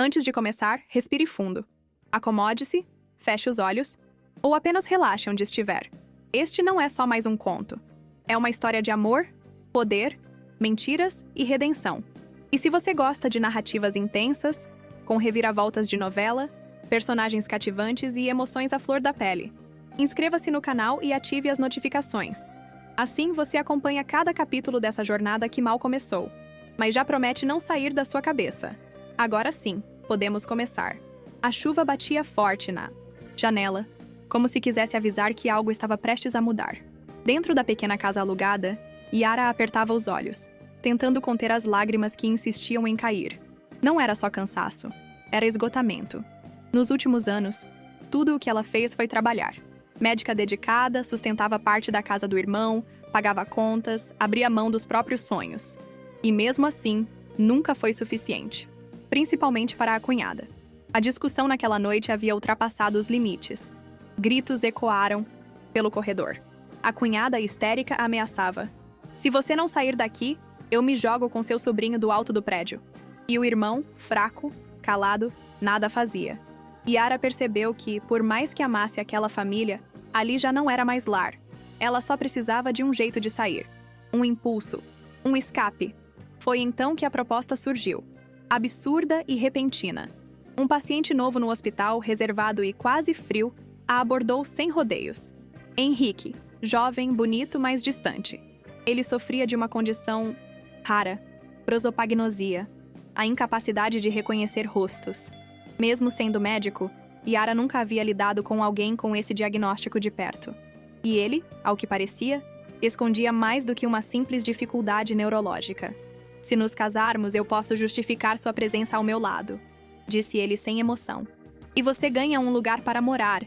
Antes de começar, respire fundo. Acomode-se, feche os olhos, ou apenas relaxe onde estiver. Este não é só mais um conto. É uma história de amor, poder, mentiras e redenção. E se você gosta de narrativas intensas, com reviravoltas de novela, personagens cativantes e emoções à flor da pele, inscreva-se no canal e ative as notificações. Assim você acompanha cada capítulo dessa jornada que mal começou, mas já promete não sair da sua cabeça. Agora sim, podemos começar. A chuva batia forte na janela, como se quisesse avisar que algo estava prestes a mudar. Dentro da pequena casa alugada, Yara apertava os olhos, tentando conter as lágrimas que insistiam em cair. Não era só cansaço, era esgotamento. Nos últimos anos, tudo o que ela fez foi trabalhar. Médica dedicada, sustentava parte da casa do irmão, pagava contas, abria mão dos próprios sonhos. E mesmo assim, nunca foi suficiente. Principalmente para a cunhada. A discussão naquela noite havia ultrapassado os limites. Gritos ecoaram pelo corredor. A cunhada histérica ameaçava: "Se você não sair daqui, eu me jogo com seu sobrinho do alto do prédio." E o irmão, fraco, calado, nada fazia. Yara percebeu que, por mais que amasse aquela família, ali já não era mais lar. Ela só precisava de um jeito de sair. Um impulso. Um escape. Foi então que a proposta surgiu. Absurda e repentina. Um paciente novo no hospital, reservado e quase frio, a abordou sem rodeios. Henrique, jovem, bonito, mas distante. Ele sofria de uma condição rara, prosopagnosia, a incapacidade de reconhecer rostos. Mesmo sendo médico, Yara nunca havia lidado com alguém com esse diagnóstico de perto. E ele, ao que parecia, escondia mais do que uma simples dificuldade neurológica. "Se nos casarmos, eu posso justificar sua presença ao meu lado", disse ele sem emoção. "E você ganha um lugar para morar.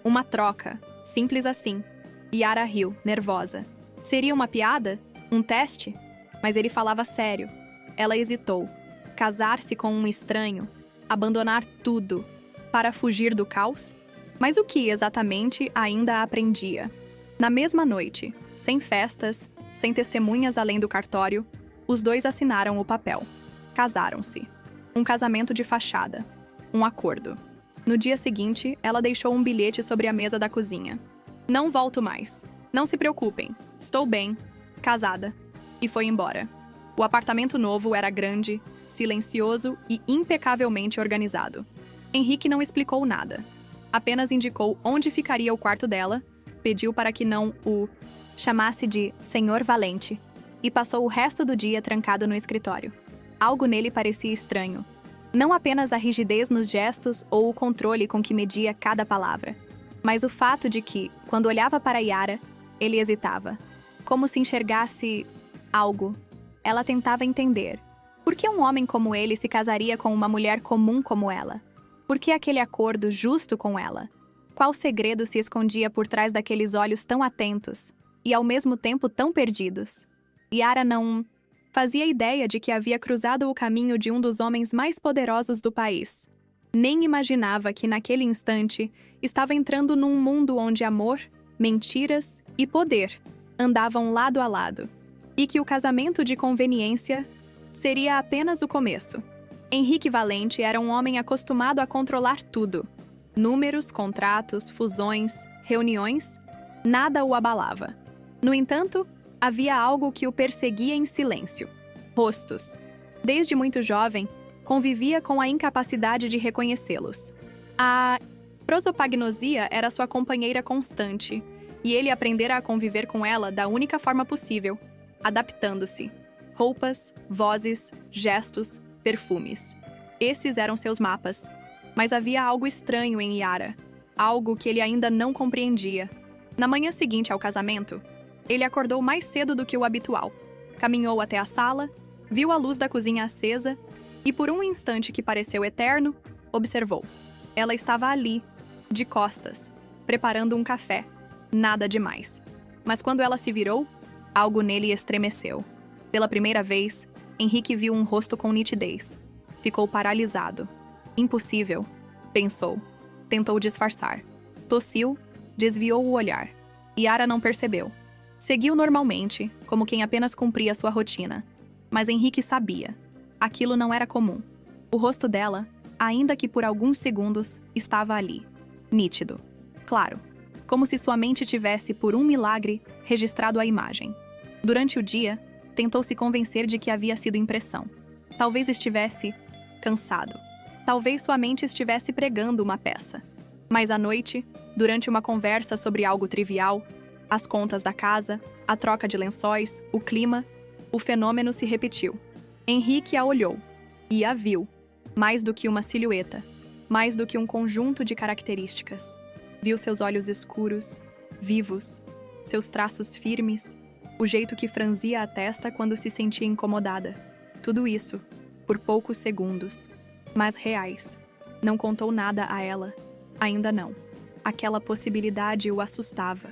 Uma troca. Simples assim." Yara riu, nervosa. Seria uma piada? Um teste? Mas ele falava sério. Ela hesitou. Casar-se com um estranho? Abandonar tudo? Para fugir do caos? Mas o que exatamente ainda aprendia? Na mesma noite, sem festas, sem testemunhas além do cartório, os dois assinaram o papel. Casaram-se. Um casamento de fachada. Um acordo. No dia seguinte, ela deixou um bilhete sobre a mesa da cozinha. "Não volto mais. Não se preocupem. Estou bem. Casada." E foi embora. O apartamento novo era grande, silencioso e impecavelmente organizado. Henrique não explicou nada. Apenas indicou onde ficaria o quarto dela, pediu para que não o chamasse de Senhor Valente e passou o resto do dia trancado no escritório. Algo nele parecia estranho. Não apenas a rigidez nos gestos ou o controle com que media cada palavra, mas o fato de que, quando olhava para Yara, ele hesitava. Como se enxergasse algo. Ela tentava entender. Por que um homem como ele se casaria com uma mulher comum como ela? Por que aquele acordo justo com ela? Qual segredo se escondia por trás daqueles olhos tão atentos e, ao mesmo tempo, tão perdidos? Yara não fazia ideia de que havia cruzado o caminho de um dos homens mais poderosos do país. Nem imaginava que, naquele instante, estava entrando num mundo onde amor, mentiras e poder andavam lado a lado. E que o casamento de conveniência seria apenas o começo. Henrique Valente era um homem acostumado a controlar tudo. Números, contratos, fusões, reuniões, nada o abalava. No entanto, havia algo que o perseguia em silêncio. Rostos. Desde muito jovem, convivia com a incapacidade de reconhecê-los. A prosopagnosia era sua companheira constante, e ele aprendera a conviver com ela da única forma possível, adaptando-se. Roupas, vozes, gestos, perfumes. Esses eram seus mapas. Mas havia algo estranho em Yara, algo que ele ainda não compreendia. Na manhã seguinte ao casamento, ele acordou mais cedo do que o habitual. Caminhou até a sala, viu a luz da cozinha acesa e, por um instante que pareceu eterno, observou. Ela estava ali, de costas, preparando um café. Nada demais. Mas quando ela se virou, algo nele estremeceu. Pela primeira vez, Henrique viu um rosto com nitidez. Ficou paralisado. Impossível, pensou. Tentou disfarçar. Tossiu, desviou o olhar. Yara não percebeu. Seguiu normalmente, como quem apenas cumpria sua rotina. Mas Henrique sabia. Aquilo não era comum. O rosto dela, ainda que por alguns segundos, estava ali, nítido, claro, como se sua mente tivesse, por um milagre, registrado a imagem. Durante o dia, tentou se convencer de que havia sido impressão. Talvez estivesse cansado. Talvez sua mente estivesse pregando uma peça. Mas à noite, durante uma conversa sobre algo trivial, as contas da casa, a troca de lençóis, o clima, o fenômeno se repetiu. Henrique a olhou e a viu, mais do que uma silhueta, mais do que um conjunto de características. Viu seus olhos escuros, vivos, seus traços firmes, o jeito que franzia a testa quando se sentia incomodada. Tudo isso, por poucos segundos, mas reais. Não contou nada a ela. Ainda não. Aquela possibilidade o assustava.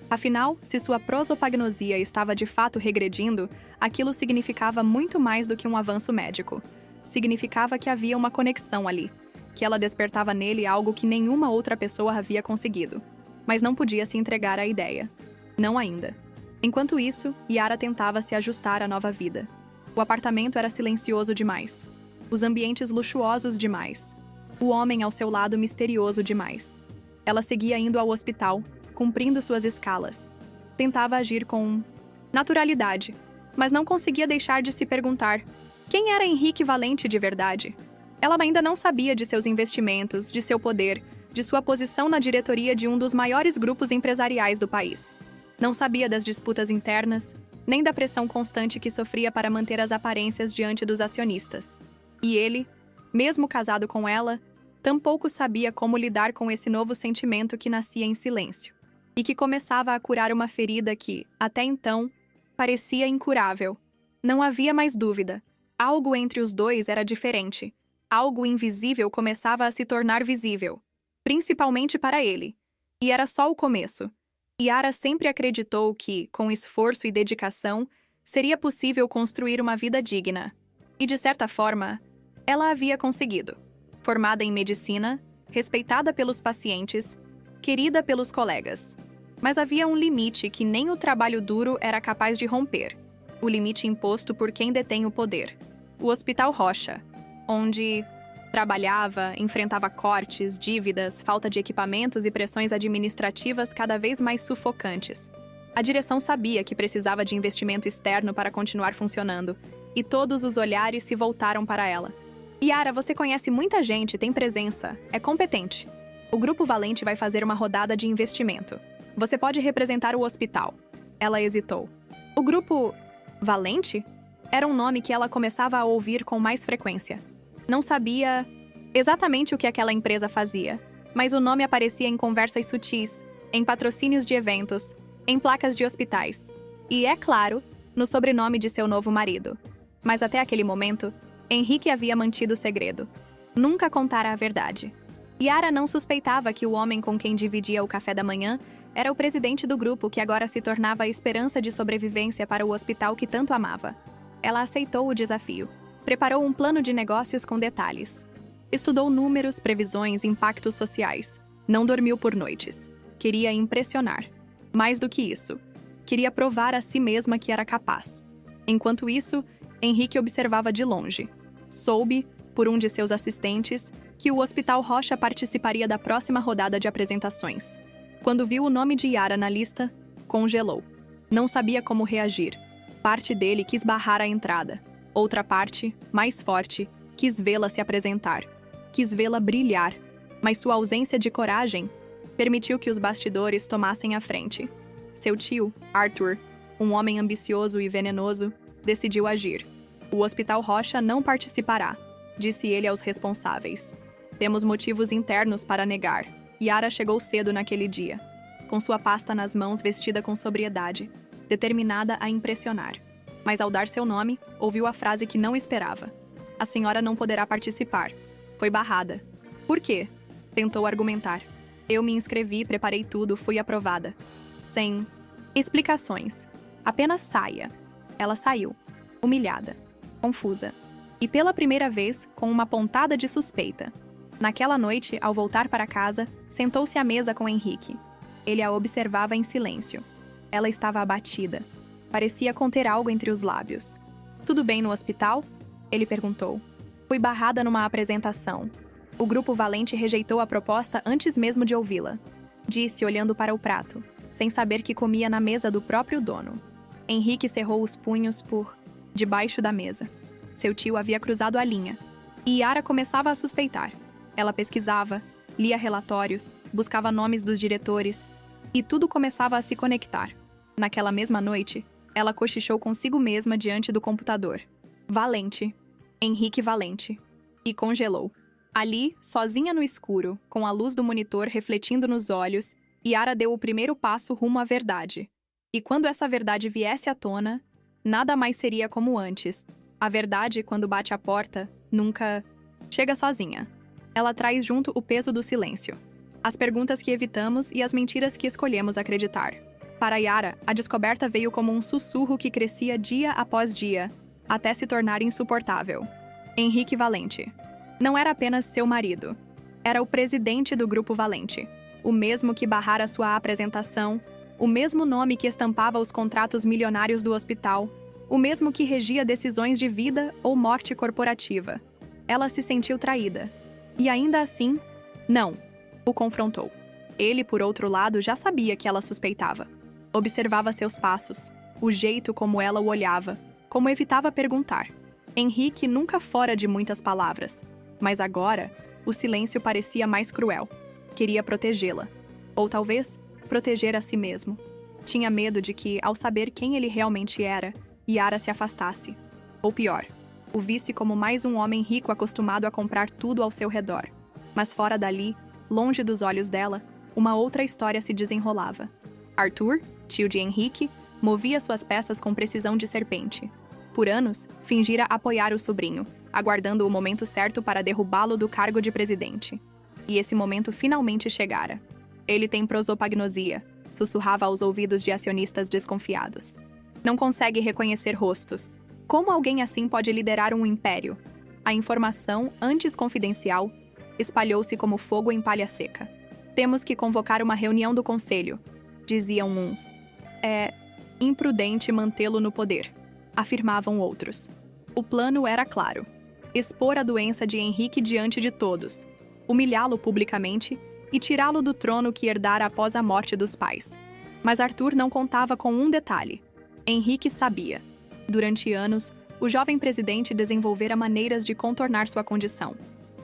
Afinal, se sua prosopagnosia estava de fato regredindo, aquilo significava muito mais do que um avanço médico. Significava que havia uma conexão ali, que ela despertava nele algo que nenhuma outra pessoa havia conseguido. Mas não podia se entregar à ideia. Não ainda. Enquanto isso, Yara tentava se ajustar à nova vida. O apartamento era silencioso demais. Os ambientes luxuosos demais. O homem ao seu lado misterioso demais. Ela seguia indo ao hospital, cumprindo suas escalas. Tentava agir com naturalidade, mas não conseguia deixar de se perguntar quem era Henrique Valente de verdade. Ela ainda não sabia de seus investimentos, de seu poder, de sua posição na diretoria de um dos maiores grupos empresariais do país. Não sabia das disputas internas, nem da pressão constante que sofria para manter as aparências diante dos acionistas. E ele, mesmo casado com ela, tampouco sabia como lidar com esse novo sentimento que nascia em silêncio e que começava a curar uma ferida que, até então, parecia incurável. Não havia mais dúvida. Algo entre os dois era diferente. Algo invisível começava a se tornar visível, principalmente para ele. E era só o começo. Yara sempre acreditou que, com esforço e dedicação, seria possível construir uma vida digna. E, de certa forma, ela havia conseguido. Formada em medicina, respeitada pelos pacientes, querida pelos colegas. Mas havia um limite que nem o trabalho duro era capaz de romper. O limite imposto por quem detém o poder. O Hospital Rocha, onde trabalhava, enfrentava cortes, dívidas, falta de equipamentos e pressões administrativas cada vez mais sufocantes. A direção sabia que precisava de investimento externo para continuar funcionando, e todos os olhares se voltaram para ela. Yara, você conhece muita gente, tem presença, é competente. O Grupo Valente vai fazer uma rodada de investimento. Você pode representar o hospital. Ela hesitou. O Grupo Valente? Era um nome que ela começava a ouvir com mais frequência. Não sabia exatamente o que aquela empresa fazia, mas o nome aparecia em conversas sutis, em patrocínios de eventos, em placas de hospitais. E, é claro, no sobrenome de seu novo marido. Mas até aquele momento, Henrique havia mantido o segredo. Nunca contara a verdade. Yara não suspeitava que o homem com quem dividia o café da manhã era o presidente do grupo que agora se tornava a esperança de sobrevivência para o hospital que tanto amava. Ela aceitou o desafio. Preparou um plano de negócios com detalhes. Estudou números, previsões, impactos sociais. Não dormiu por noites. Queria impressionar. Mais do que isso, queria provar a si mesma que era capaz. Enquanto isso, Henrique observava de longe. Soube, por um de seus assistentes, que o Hospital Rocha participaria da próxima rodada de apresentações. Quando viu o nome de Yara na lista, congelou. Não sabia como reagir. Parte dele quis barrar a entrada. Outra parte, mais forte, quis vê-la se apresentar. Quis vê-la brilhar. Mas sua ausência de coragem permitiu que os bastidores tomassem a frente. Seu tio, Arthur, um homem ambicioso e venenoso, decidiu agir. O Hospital Rocha não participará, disse ele aos responsáveis. Temos motivos internos para negar. Yara chegou cedo naquele dia, com sua pasta nas mãos, vestida com sobriedade, determinada a impressionar. Mas ao dar seu nome, ouviu a frase que não esperava. A senhora não poderá participar. Foi barrada. Por quê? Tentou argumentar. Eu me inscrevi, preparei tudo, fui aprovada. Sem explicações. Apenas saia. Ela saiu, humilhada, confusa. E pela primeira vez, com uma pontada de suspeita. Naquela noite, ao voltar para casa, sentou-se à mesa com Henrique. Ele a observava em silêncio. Ela estava abatida. Parecia conter algo entre os lábios. Tudo bem no hospital? Ele perguntou. Fui barrada numa apresentação. O grupo Valente rejeitou a proposta antes mesmo de ouvi-la. Disse, olhando para o prato, sem saber que comia na mesa do próprio dono. Henrique cerrou os punhos por debaixo da mesa. Seu tio havia cruzado a linha. E Yara começava a suspeitar. Ela pesquisava, lia relatórios, buscava nomes dos diretores, e tudo começava a se conectar. Naquela mesma noite, ela cochichou consigo mesma diante do computador. Valente. Henrique Valente. E congelou. Ali, sozinha no escuro, com a luz do monitor refletindo nos olhos, Yara deu o primeiro passo rumo à verdade. E quando essa verdade viesse à tona, nada mais seria como antes. A verdade, quando bate à porta, nunca chega sozinha. Ela traz junto o peso do silêncio, as perguntas que evitamos e as mentiras que escolhemos acreditar. Para Yara, a descoberta veio como um sussurro que crescia dia após dia, até se tornar insuportável. Henrique Valente. Não era apenas seu marido. Era o presidente do Grupo Valente. O mesmo que barrara sua apresentação, o mesmo nome que estampava os contratos milionários do hospital, o mesmo que regia decisões de vida ou morte corporativa. Ela se sentiu traída. E ainda assim, não. O confrontou. Ele, por outro lado, já sabia que ela suspeitava. Observava seus passos, o jeito como ela o olhava, como evitava perguntar. Henrique nunca fora de muitas palavras, mas agora, o silêncio parecia mais cruel. Queria protegê-la. Ou talvez, proteger a si mesmo. Tinha medo de que, ao saber quem ele realmente era, Yara se afastasse. Ou pior, o visse como mais um homem rico acostumado a comprar tudo ao seu redor. Mas fora dali, longe dos olhos dela, uma outra história se desenrolava. Arthur, tio de Henrique, movia suas peças com precisão de serpente. Por anos, fingira apoiar o sobrinho, aguardando o momento certo para derrubá-lo do cargo de presidente. E esse momento finalmente chegara. Ele tem prosopagnosia, sussurrava aos ouvidos de acionistas desconfiados. Não consegue reconhecer rostos. Como alguém assim pode liderar um império? A informação, antes confidencial, espalhou-se como fogo em palha seca. Temos que convocar uma reunião do conselho, diziam uns. É imprudente mantê-lo no poder, afirmavam outros. O plano era claro: expor a doença de Henrique diante de todos, humilhá-lo publicamente e tirá-lo do trono que herdara após a morte dos pais. Mas Arthur não contava com um detalhe. Henrique sabia. Durante anos, o jovem presidente desenvolvera maneiras de contornar sua condição.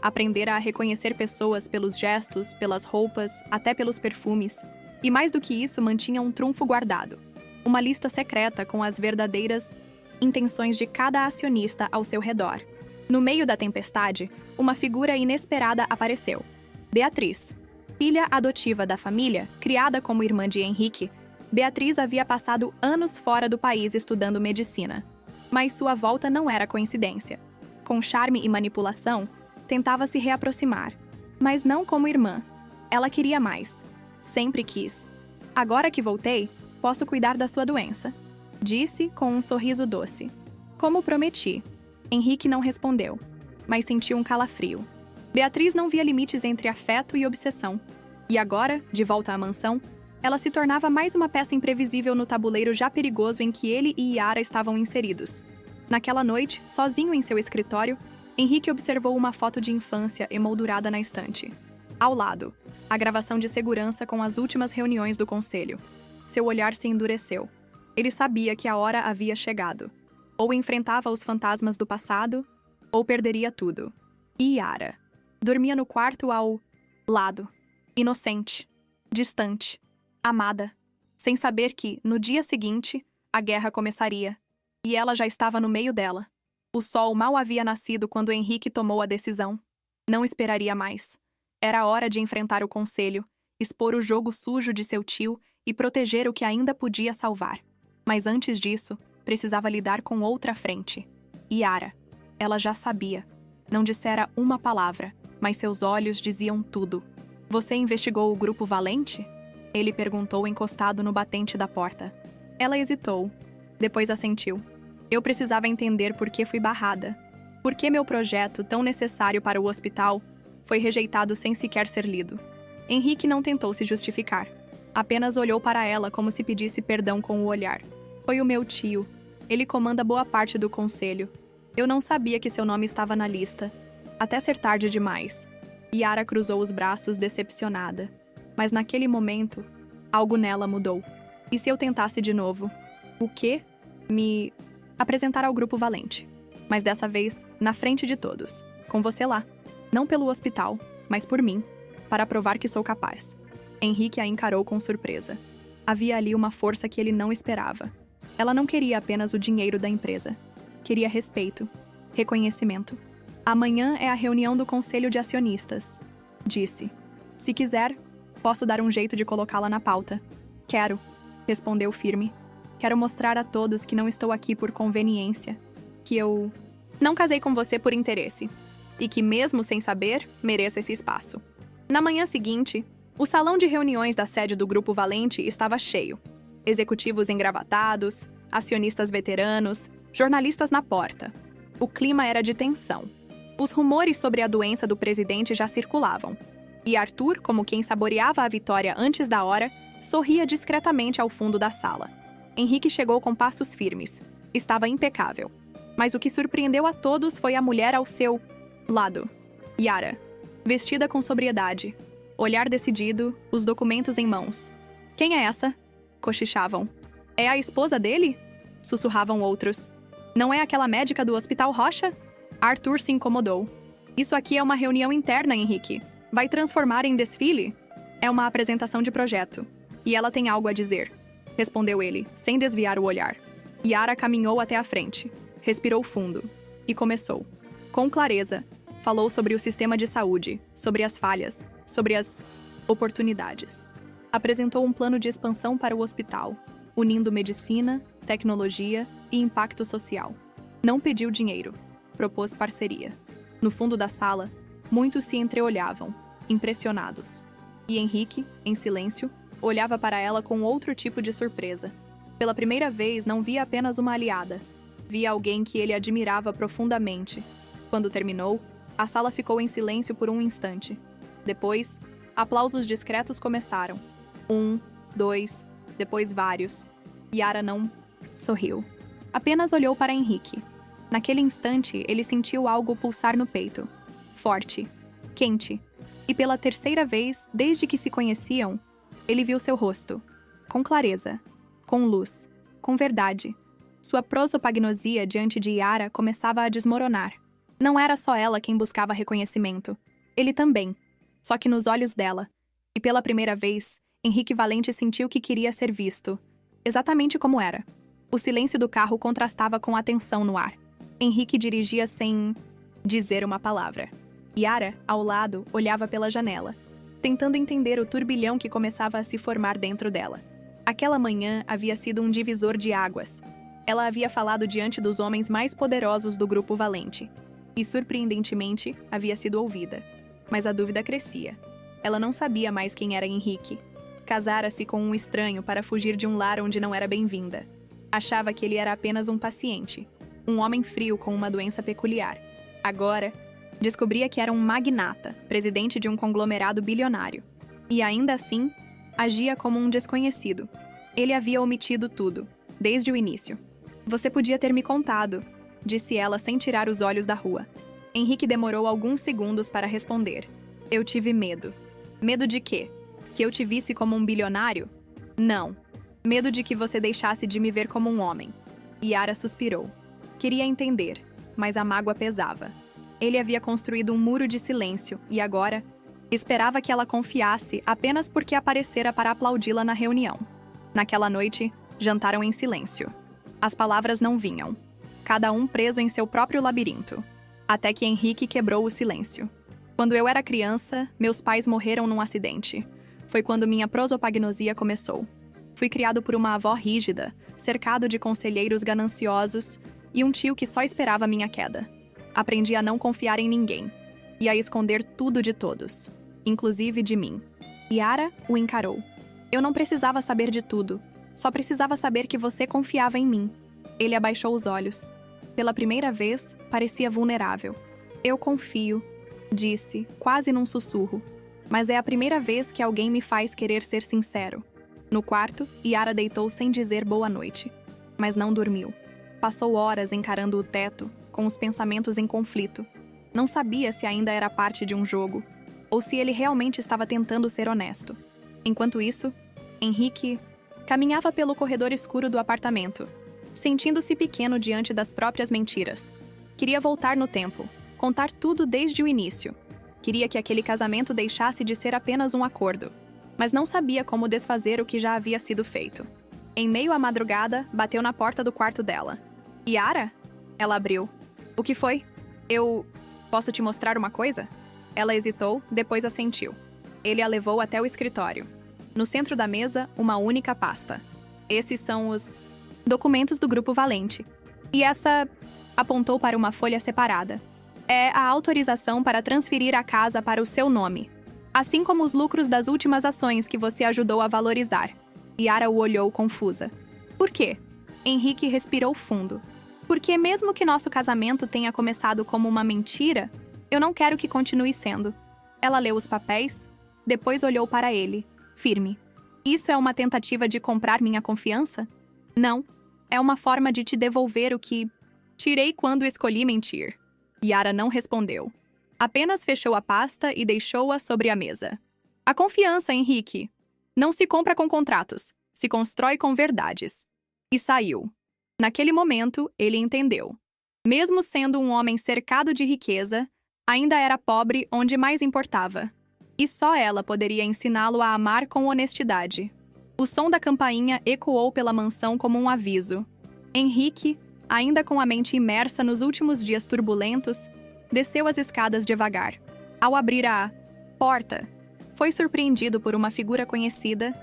Aprendera a reconhecer pessoas pelos gestos, pelas roupas, até pelos perfumes. E mais do que isso, mantinha um trunfo guardado. Uma lista secreta com as verdadeiras intenções de cada acionista ao seu redor. No meio da tempestade, uma figura inesperada apareceu. Beatriz. Filha adotiva da família, criada como irmã de Henrique, Beatriz havia passado anos fora do país estudando medicina. Mas sua volta não era coincidência. Com charme e manipulação, tentava se reaproximar. Mas não como irmã. Ela queria mais. Sempre quis. Agora que voltei, posso cuidar da sua doença, disse com um sorriso doce. Como prometi. Henrique não respondeu, mas sentiu um calafrio. Beatriz não via limites entre afeto e obsessão. E agora, de volta à mansão, ela se tornava mais uma peça imprevisível no tabuleiro já perigoso em que ele e Yara estavam inseridos. Naquela noite, sozinho em seu escritório, Henrique observou uma foto de infância emoldurada na estante. Ao lado, a gravação de segurança com as últimas reuniões do conselho. Seu olhar se endureceu. Ele sabia que a hora havia chegado. Ou enfrentava os fantasmas do passado, ou perderia tudo. E Yara dormia no quarto ao lado, inocente, distante, amada, sem saber que, no dia seguinte, a guerra começaria. E ela já estava no meio dela. O sol mal havia nascido quando Henrique tomou a decisão. Não esperaria mais. Era hora de enfrentar o conselho, expor o jogo sujo de seu tio e proteger o que ainda podia salvar. Mas antes disso, precisava lidar com outra frente. Yara. Ela já sabia. Não dissera uma palavra, mas seus olhos diziam tudo. Você investigou o Grupo Valente? Ele perguntou encostado no batente da porta. Ela hesitou. Depois assentiu. Eu precisava entender por que fui barrada. Por que meu projeto, tão necessário para o hospital, foi rejeitado sem sequer ser lido. Henrique não tentou se justificar. Apenas olhou para ela como se pedisse perdão com o olhar. Foi o meu tio. Ele comanda boa parte do conselho. Eu não sabia que seu nome estava na lista. Até ser tarde demais. Yara cruzou os braços decepcionada. Mas naquele momento, algo nela mudou. E se eu tentasse de novo? O quê? Me apresentar ao grupo Valente. Mas dessa vez, na frente de todos. Com você lá. Não pelo hospital, mas por mim. Para provar que sou capaz. Henrique a encarou com surpresa. Havia ali uma força que ele não esperava. Ela não queria apenas o dinheiro da empresa. Queria respeito. Reconhecimento. Amanhã é a reunião do conselho de acionistas. Disse. Se quiser, posso dar um jeito de colocá-la na pauta. Quero. Respondeu firme. Quero mostrar a todos que não estou aqui por conveniência. Que eu não casei com você por interesse. E que, mesmo sem saber, mereço esse espaço. Na manhã seguinte, o salão de reuniões da sede do Grupo Valente estava cheio. Executivos engravatados, acionistas veteranos, jornalistas na porta. O clima era de tensão. Os rumores sobre a doença do presidente já circulavam. E Arthur, como quem saboreava a vitória antes da hora, sorria discretamente ao fundo da sala. Henrique chegou com passos firmes. Estava impecável. Mas o que surpreendeu a todos foi a mulher ao seu lado. Yara, vestida com sobriedade, olhar decidido, os documentos em mãos. Quem é essa? Cochichavam. É a esposa dele? Sussurravam outros. Não é aquela médica do Hospital Rocha? Arthur se incomodou. Isso aqui é uma reunião interna, Henrique. Vai transformar em desfile? É uma apresentação de projeto. E ela tem algo a dizer. Respondeu ele, sem desviar o olhar. Yara caminhou até a frente. Respirou fundo. E começou. Com clareza, falou sobre o sistema de saúde, sobre as falhas, sobre as oportunidades. Apresentou um plano de expansão para o hospital, unindo medicina, tecnologia e impacto social. Não pediu dinheiro, propôs parceria. No fundo da sala, muitos se entreolhavam, impressionados. E Henrique, em silêncio, olhava para ela com outro tipo de surpresa. Pela primeira vez, não via apenas uma aliada. Via alguém que ele admirava profundamente. Quando terminou, a sala ficou em silêncio por um instante. Depois, aplausos discretos começaram. 1, 2, depois vários. Yara não sorriu. Apenas olhou para Henrique. Naquele instante, ele sentiu algo pulsar no peito. Forte, quente. E pela terceira vez, desde que se conheciam, ele viu seu rosto. Com clareza, com luz, com verdade. Sua prosopagnosia diante de Yara começava a desmoronar. Não era só ela quem buscava reconhecimento. Ele também. Só que nos olhos dela. E pela primeira vez, Henrique Valente sentiu que queria ser visto. Exatamente como era. O silêncio do carro contrastava com a tensão no ar. Henrique dirigia sem dizer uma palavra. Yara, ao lado, olhava pela janela, tentando entender o turbilhão que começava a se formar dentro dela. Aquela manhã havia sido um divisor de águas. Ela havia falado diante dos homens mais poderosos do Grupo Valente. E, surpreendentemente, havia sido ouvida. Mas a dúvida crescia. Ela não sabia mais quem era Henrique. Casara-se com um estranho para fugir de um lar onde não era bem-vinda. Achava que ele era apenas um paciente. Um homem frio com uma doença peculiar. Agora, descobria que era um magnata, presidente de um conglomerado bilionário. E ainda assim, agia como um desconhecido. Ele havia omitido tudo, desde o início. Você podia ter me contado, disse ela sem tirar os olhos da rua. Henrique demorou alguns segundos para responder. Eu tive medo. Medo de quê? Que eu te visse como um bilionário? Não. Medo de que você deixasse de me ver como um homem. Yara suspirou. Queria entender, mas a mágoa pesava. Ele havia construído um muro de silêncio e agora esperava que ela confiasse apenas porque aparecera para aplaudi-la na reunião. Naquela noite, jantaram em silêncio. As palavras não vinham. Cada um preso em seu próprio labirinto. Até que Henrique quebrou o silêncio. Quando eu era criança, meus pais morreram num acidente. Foi quando minha prosopagnosia começou. Fui criado por uma avó rígida, cercado de conselheiros gananciosos e um tio que só esperava minha queda. Aprendi a não confiar em ninguém e a esconder tudo de todos, inclusive de mim. Yara o encarou. Eu não precisava saber de tudo, só precisava saber que você confiava em mim. Ele abaixou os olhos. Pela primeira vez, parecia vulnerável. Eu confio, disse, quase num sussurro. Mas é a primeira vez que alguém me faz querer ser sincero. No quarto, Yara deitou sem dizer boa noite. Mas não dormiu. Passou horas encarando o teto, com os pensamentos em conflito. Não sabia se ainda era parte de um jogo. ou se ele realmente estava tentando ser honesto. Enquanto isso, Henrique caminhava pelo corredor escuro do apartamento, sentindo-se pequeno diante das próprias mentiras. Queria voltar no tempo, contar tudo desde o início. Queria que aquele casamento deixasse de ser apenas um acordo, mas não sabia como desfazer o que já havia sido feito. Em meio à madrugada, bateu na porta do quarto dela. Yara? Ela abriu. O que foi? Eu... Posso te mostrar uma coisa? Ela hesitou, depois assentiu. Ele a levou até o escritório. No centro da mesa, uma única pasta. Esses são os documentos do Grupo Valente. E essa... apontou para uma folha separada. É a autorização para transferir a casa para o seu nome, assim como os lucros das últimas ações que você ajudou a valorizar. Yara o olhou confusa. Por quê? Henrique respirou fundo. Porque mesmo que nosso casamento tenha começado como uma mentira, eu não quero que continue sendo. Ela leu os papéis, depois olhou para ele, firme. Isso é uma tentativa de comprar minha confiança? Não. É uma forma de te devolver o que tirei quando escolhi mentir. Yara não respondeu. Apenas fechou a pasta e deixou-a sobre a mesa. A confiança, Henrique. Não se compra com contratos, se constrói com verdades. E saiu. Naquele momento, ele entendeu. Mesmo sendo um homem cercado de riqueza, ainda era pobre onde mais importava. E só ela poderia ensiná-lo a amar com honestidade. O som da campainha ecoou pela mansão como um aviso. Henrique, ainda com a mente imersa nos últimos dias turbulentos, desceu as escadas devagar. Ao abrir a porta, foi surpreendido por uma figura conhecida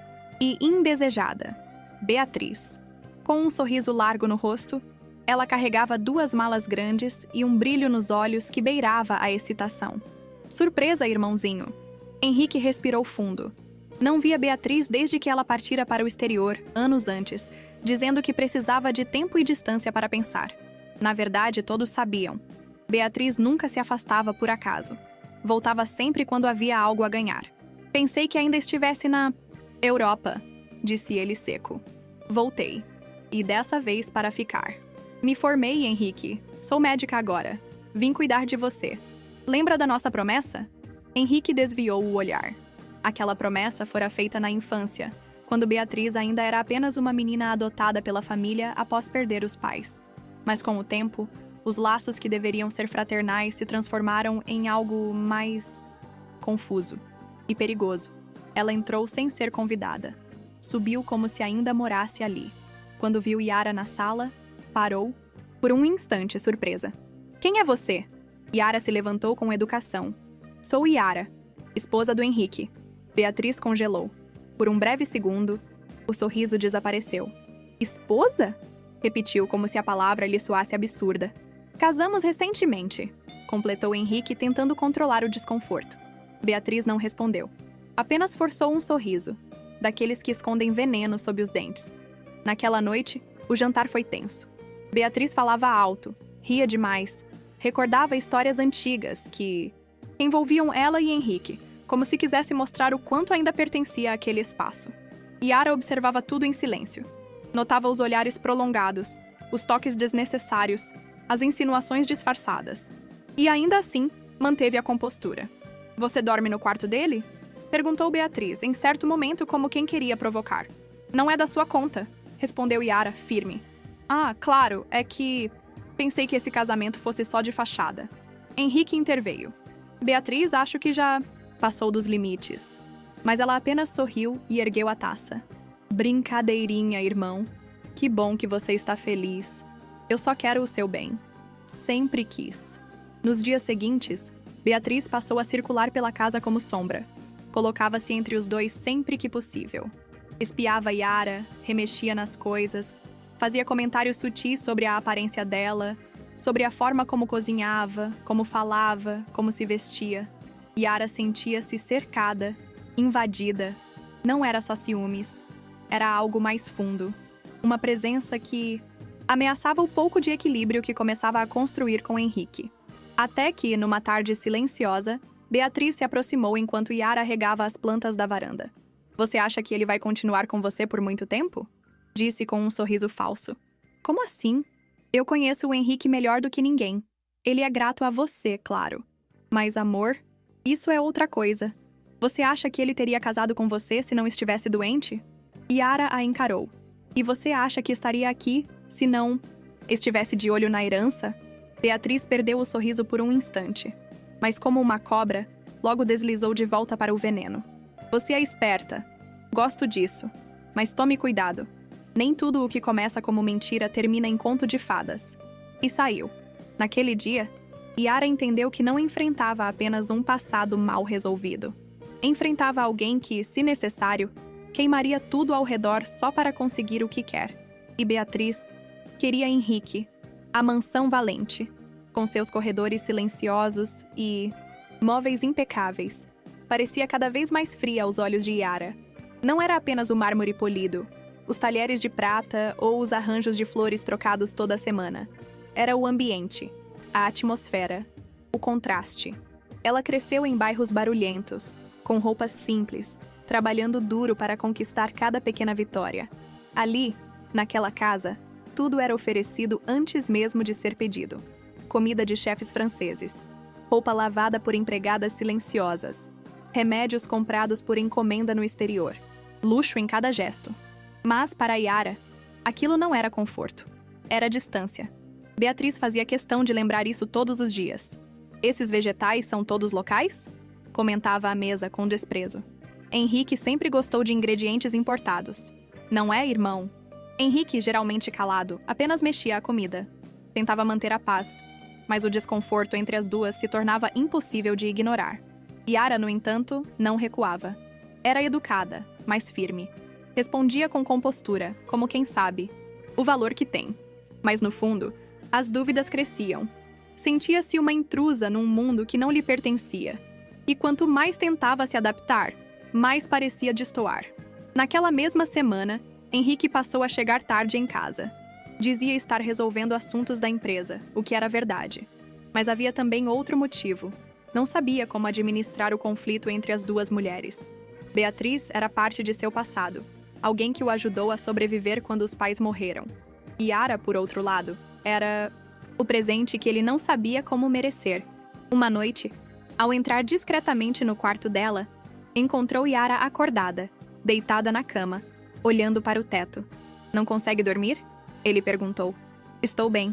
e indesejada. Beatriz. Com um sorriso largo no rosto, ela carregava 2 malas grandes e um brilho nos olhos que beirava a excitação. Surpresa, irmãozinho. Henrique respirou fundo. Não via Beatriz desde que ela partira para o exterior, anos antes, dizendo que precisava de tempo e distância para pensar. Na verdade, todos sabiam. Beatriz nunca se afastava por acaso. Voltava sempre quando havia algo a ganhar. Pensei que ainda estivesse na Europa, disse ele seco. Voltei. E dessa vez para ficar. Me formei, Henrique. Sou médica agora. Vim cuidar de você. Lembra da nossa promessa? Henrique desviou o olhar. Aquela promessa fora feita na infância, quando Beatriz ainda era apenas uma menina adotada pela família após perder os pais. Mas com o tempo, os laços que deveriam ser fraternais se transformaram em algo mais confuso e perigoso. Ela entrou sem ser convidada. Subiu como se ainda morasse ali. Quando viu Yara na sala, parou, por um instante surpresa. Quem é você? Yara se levantou com educação. Sou Yara, esposa do Henrique. Beatriz congelou. Por um breve segundo, o sorriso desapareceu. Esposa? Repetiu como se a palavra lhe soasse absurda. Casamos recentemente, completou Henrique tentando controlar o desconforto. Beatriz não respondeu. Apenas forçou um sorriso, daqueles que escondem veneno sob os dentes. Naquela noite, o jantar foi tenso. Beatriz falava alto, ria demais, recordava histórias antigas que envolviam ela e Henrique, como se quisesse mostrar o quanto ainda pertencia àquele espaço. Yara observava tudo em silêncio. Notava os olhares prolongados, os toques desnecessários, as insinuações disfarçadas. E ainda assim, manteve a compostura. Você dorme no quarto dele? Perguntou Beatriz, em certo momento como quem queria provocar. Não é da sua conta, respondeu Yara, firme. Ah, claro, é que... Pensei que esse casamento fosse só de fachada. Henrique interveio. Beatriz, acho que já passou dos limites. Mas ela apenas sorriu e ergueu a taça. Brincadeirinha, irmão. Que bom que você está feliz. Eu só quero o seu bem. Sempre quis. Nos dias seguintes, Beatriz passou a circular pela casa como sombra. Colocava-se entre os dois sempre que possível. Espiava Yara, remexia nas coisas, fazia comentários sutis sobre a aparência dela, sobre a forma como cozinhava, como falava, como se vestia. Yara sentia-se cercada, invadida. Não era só ciúmes, era algo mais fundo. Uma presença que ameaçava o pouco de equilíbrio que começava a construir com Henrique. Até que, numa tarde silenciosa, Beatriz se aproximou enquanto Yara regava as plantas da varanda. Você acha que ele vai continuar com você por muito tempo? Disse com um sorriso falso. Como assim? Eu conheço o Henrique melhor do que ninguém. Ele é grato a você, claro. Mas amor? Isso é outra coisa. Você acha que ele teria casado com você se não estivesse doente? Yara a encarou. E você acha que estaria aqui se não estivesse de olho na herança? Beatriz perdeu o sorriso por um instante, mas como uma cobra, logo deslizou de volta para o veneno. Você é esperta. Gosto disso. Mas tome cuidado. Nem tudo o que começa como mentira termina em conto de fadas. E saiu. Naquele dia, Yara entendeu que não enfrentava apenas um passado mal resolvido. Enfrentava alguém que, se necessário, queimaria tudo ao redor só para conseguir o que quer. E Beatriz queria Henrique, a mansão valente, com seus corredores silenciosos e móveis impecáveis. Parecia cada vez mais fria aos olhos de Yara. Não era apenas o mármore polido, os talheres de prata ou os arranjos de flores trocados toda semana. Era o ambiente, a atmosfera, o contraste. Ela cresceu em bairros barulhentos, com roupas simples, trabalhando duro para conquistar cada pequena vitória. Ali, naquela casa, tudo era oferecido antes mesmo de ser pedido. Comida de chefes franceses, roupa lavada por empregadas silenciosas, remédios comprados por encomenda no exterior, luxo em cada gesto. Mas, para Yara, aquilo não era conforto, era distância. Beatriz fazia questão de lembrar isso todos os dias. Esses vegetais são todos locais? Comentava à mesa com desprezo. Henrique sempre gostou de ingredientes importados. Não é, irmão? Henrique, geralmente calado, apenas mexia a comida. Tentava manter a paz, mas o desconforto entre as duas se tornava impossível de ignorar. Yara, no entanto, não recuava. Era educada, mas firme. Respondia com compostura, como quem sabe o valor que tem. Mas, no fundo, as dúvidas cresciam. Sentia-se uma intrusa num mundo que não lhe pertencia. E quanto mais tentava se adaptar, mais parecia destoar. Naquela mesma semana, Henrique passou a chegar tarde em casa. Dizia estar resolvendo assuntos da empresa, o que era verdade. Mas havia também outro motivo. Não sabia como administrar o conflito entre as duas mulheres. Beatriz era parte de seu passado, alguém que o ajudou a sobreviver quando os pais morreram. Yara, por outro lado, era o presente que ele não sabia como merecer. Uma noite, ao entrar discretamente no quarto dela, encontrou Yara acordada, deitada na cama, olhando para o teto. Não consegue dormir? Ele perguntou. Estou bem.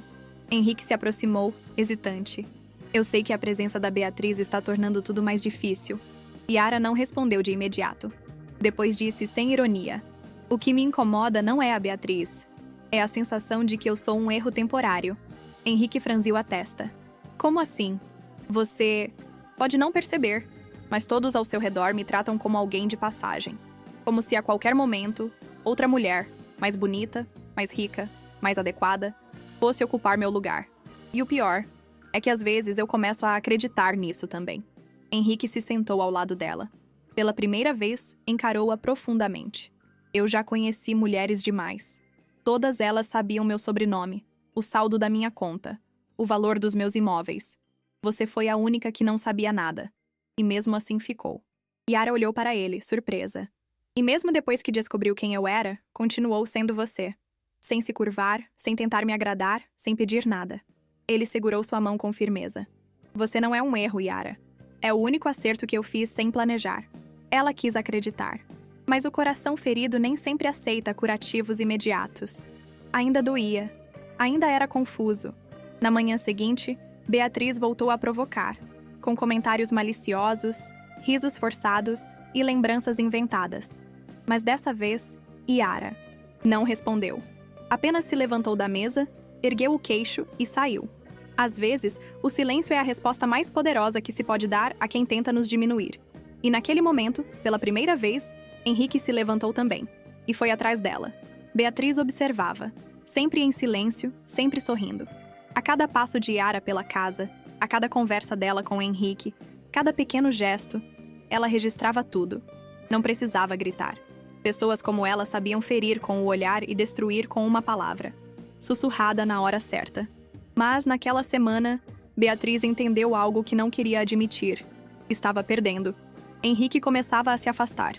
Henrique se aproximou, hesitante. Eu sei que a presença da Beatriz está tornando tudo mais difícil. Yara não respondeu de imediato. Depois disse sem ironia. O que me incomoda não é a Beatriz. É a sensação de que eu sou um erro temporário. Henrique franziu a testa. Como assim? Você pode não perceber, mas todos ao seu redor me tratam como alguém de passagem. Como se a qualquer momento, outra mulher, mais bonita, mais rica, mais adequada, fosse ocupar meu lugar. E o pior é que às vezes eu começo a acreditar nisso também. Henrique se sentou ao lado dela. Pela primeira vez, encarou-a profundamente. Eu já conheci mulheres demais. Todas elas sabiam meu sobrenome, o saldo da minha conta, o valor dos meus imóveis. Você foi a única que não sabia nada. E mesmo assim ficou. Yara olhou para ele, surpresa. E mesmo depois que descobriu quem eu era, continuou sendo você. Sem se curvar, sem tentar me agradar, sem pedir nada. Ele segurou sua mão com firmeza. Você não é um erro, Yara. É o único acerto que eu fiz sem planejar. Ela quis acreditar. Mas o coração ferido nem sempre aceita curativos imediatos. Ainda doía. Ainda era confuso. Na manhã seguinte, Beatriz voltou a provocar, com comentários maliciosos, risos forçados e lembranças inventadas. Mas dessa vez, Yara não respondeu. Apenas se levantou da mesa, ergueu o queixo e saiu. Às vezes, o silêncio é a resposta mais poderosa que se pode dar a quem tenta nos diminuir. E naquele momento, pela primeira vez, Henrique se levantou também, e foi atrás dela. Beatriz observava, sempre em silêncio, sempre sorrindo. A cada passo de Yara pela casa, a cada conversa dela com Henrique, cada pequeno gesto, ela registrava tudo. Não precisava gritar. Pessoas como ela sabiam ferir com o olhar e destruir com uma palavra, sussurrada na hora certa. Mas, naquela semana, Beatriz entendeu algo que não queria admitir. Estava perdendo. Henrique começava a se afastar.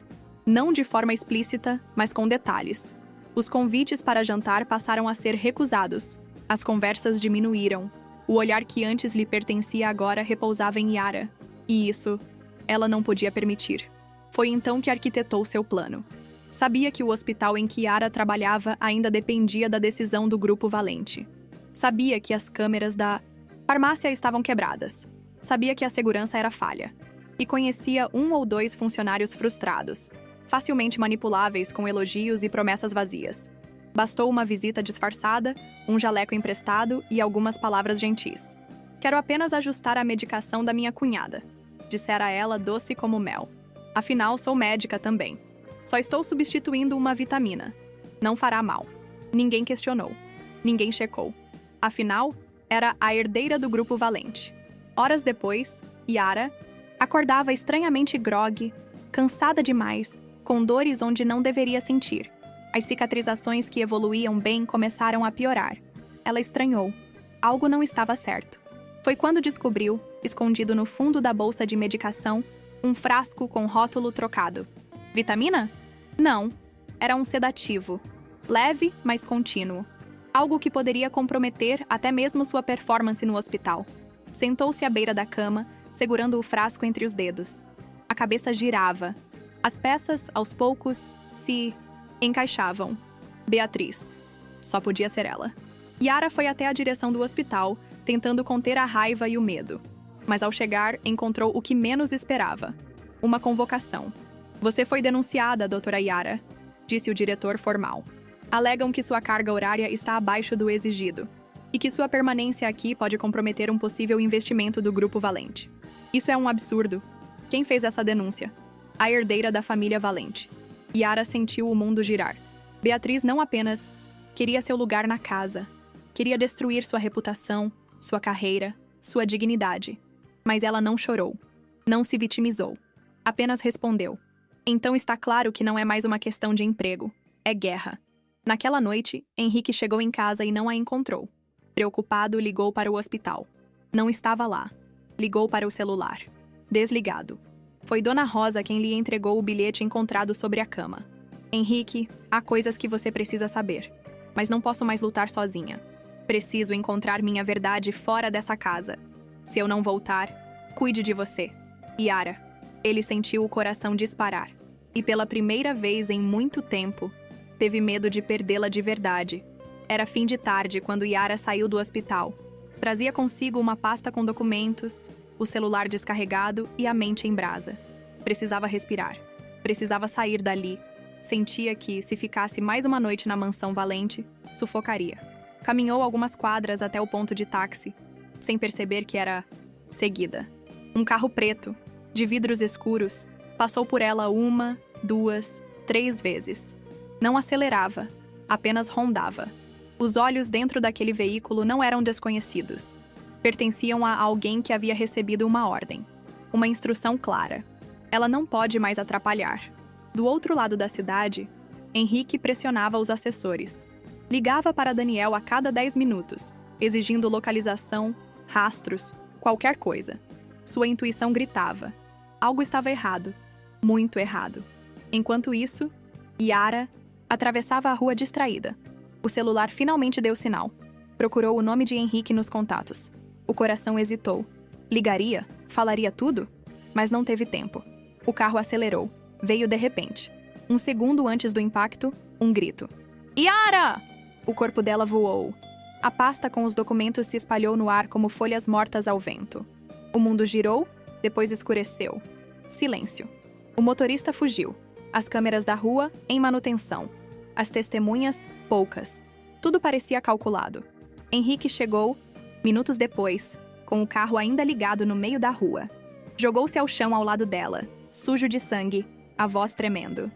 Não de forma explícita, mas com detalhes. Os convites para jantar passaram a ser recusados. As conversas diminuíram. O olhar que antes lhe pertencia agora repousava em Yara. E isso Ela não podia permitir. Foi então que arquitetou seu plano. Sabia que o hospital em que Yara trabalhava ainda dependia da decisão do Grupo Valente. Sabia que as câmeras da farmácia estavam quebradas. Sabia que a segurança era falha. E conhecia 1 ou 2 funcionários frustrados, facilmente manipuláveis com elogios e promessas vazias. Bastou uma visita disfarçada, um jaleco emprestado e algumas palavras gentis. Quero apenas ajustar a medicação da minha cunhada, dissera ela doce como mel. Afinal, sou médica também. Só estou substituindo uma vitamina. Não fará mal. Ninguém questionou. Ninguém checou. Afinal, era a herdeira do Grupo Valente. Horas depois, Yara acordava estranhamente grogue, cansada demais, com dores onde não deveria sentir. As cicatrizações que evoluíam bem começaram a piorar. Ela estranhou. Algo não estava certo. Foi quando descobriu, escondido no fundo da bolsa de medicação, um frasco com rótulo trocado. Vitamina? Não. Era um sedativo. Leve, mas contínuo. Algo que poderia comprometer até mesmo sua performance no hospital. Sentou-se à beira da cama, segurando o frasco entre os dedos. A cabeça girava. As peças, aos poucos, se encaixavam. Beatriz. Só podia ser ela. Yara foi até a direção do hospital, tentando conter a raiva e o medo. Mas ao chegar, encontrou o que menos esperava. Uma convocação. Você foi denunciada, doutora Yara, disse o diretor formal. Alegam que sua carga horária está abaixo do exigido e que sua permanência aqui pode comprometer um possível investimento do Grupo Valente. Isso é um absurdo. Quem fez essa denúncia? A herdeira da família Valente. Yara sentiu o mundo girar. Beatriz não apenas queria seu lugar na casa, queria destruir sua reputação, sua carreira, sua dignidade. Mas ela não chorou. Não se vitimizou. Apenas respondeu. Então está claro que não é mais uma questão de emprego. É guerra. Naquela noite, Henrique chegou em casa e não a encontrou. Preocupado, ligou para o hospital. Não estava lá. Ligou para o celular. Desligado. Foi Dona Rosa quem lhe entregou o bilhete encontrado sobre a cama. Henrique, há coisas que você precisa saber. Mas não posso mais lutar sozinha. Preciso encontrar minha verdade fora dessa casa. Se eu não voltar, cuide de você. Yara. Ele sentiu o coração disparar. E pela primeira vez em muito tempo, teve medo de perdê-la de verdade. Era fim de tarde quando Yara saiu do hospital. Trazia consigo uma pasta com documentos, o celular descarregado e a mente em brasa. Precisava respirar. Precisava sair dali. Sentia que, se ficasse mais uma noite na mansão Valente, sufocaria. Caminhou algumas quadras até o ponto de táxi, sem perceber que era seguida. Um carro preto, de vidros escuros, passou por ela 1, 2, 3 vezes. Não acelerava, apenas rondava. Os olhos dentro daquele veículo não eram desconhecidos. Pertenciam a alguém que havia recebido uma ordem. Uma instrução clara. Ela não pode mais atrapalhar. Do outro lado da cidade, Henrique pressionava os assessores. Ligava para Daniel a cada 10 minutos, exigindo localização, rastros, qualquer coisa. Sua intuição gritava. Algo estava errado. Muito errado. Enquanto isso, Yara atravessava a rua distraída. O celular finalmente deu sinal. Procurou o nome de Henrique nos contatos. O coração hesitou. Ligaria? Falaria tudo? Mas não teve tempo. O carro acelerou. Veio de repente. 1 segundo antes do impacto, um grito. Yara! O corpo dela voou. A pasta com os documentos se espalhou no ar como folhas mortas ao vento. O mundo girou, depois escureceu. Silêncio. O motorista fugiu. As câmeras da rua, em manutenção. As testemunhas, poucas. Tudo parecia calculado. Henrique chegou, minutos depois, com o carro ainda ligado no meio da rua. Jogou-se ao chão ao lado dela, sujo de sangue, a voz tremendo.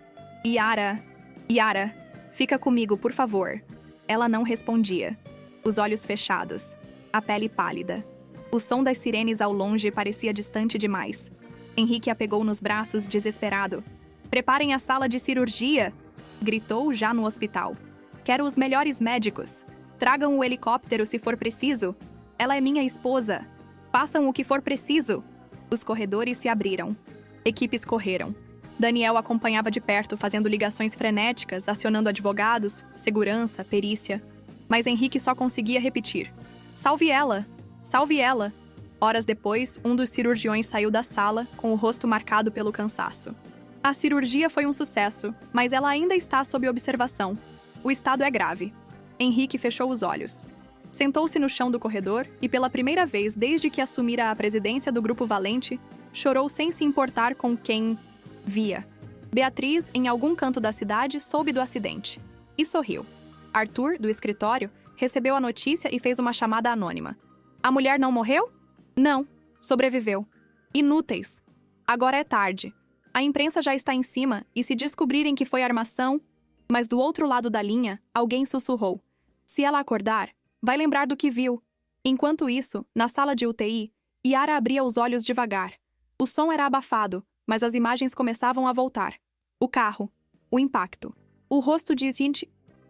Yara, Yara, fica comigo, por favor. Ela não respondia. Os olhos fechados, a pele pálida. O som das sirenes ao longe parecia distante demais. Henrique a pegou nos braços, desesperado. Preparem a sala de cirurgia! Gritou já no hospital. Quero os melhores médicos. Tragam o helicóptero se for preciso. Ela é minha esposa. Façam o que for preciso. Os corredores se abriram. Equipes correram. Daniel acompanhava de perto, fazendo ligações frenéticas, acionando advogados, segurança, perícia. Mas Henrique só conseguia repetir. Salve ela! Salve ela! Horas depois, um dos cirurgiões saiu da sala, com o rosto marcado pelo cansaço. A cirurgia foi um sucesso, mas ela ainda está sob observação. O estado é grave. Henrique fechou os olhos. Sentou-se no chão do corredor e, pela primeira vez desde que assumira a presidência do Grupo Valente, chorou sem se importar com quem via. Beatriz, em algum canto da cidade, soube do acidente e sorriu. Arthur, do escritório, recebeu a notícia e fez uma chamada anônima. A mulher não morreu? Não, sobreviveu. Inúteis. Agora é tarde. A imprensa já está em cima e, se descobrirem que foi armação... Mas do outro lado da linha, alguém sussurrou. Se ela acordar, vai lembrar do que viu. Enquanto isso, na sala de UTI, Yara abria os olhos devagar. O som era abafado, mas as imagens começavam a voltar. O carro. O impacto. O rosto de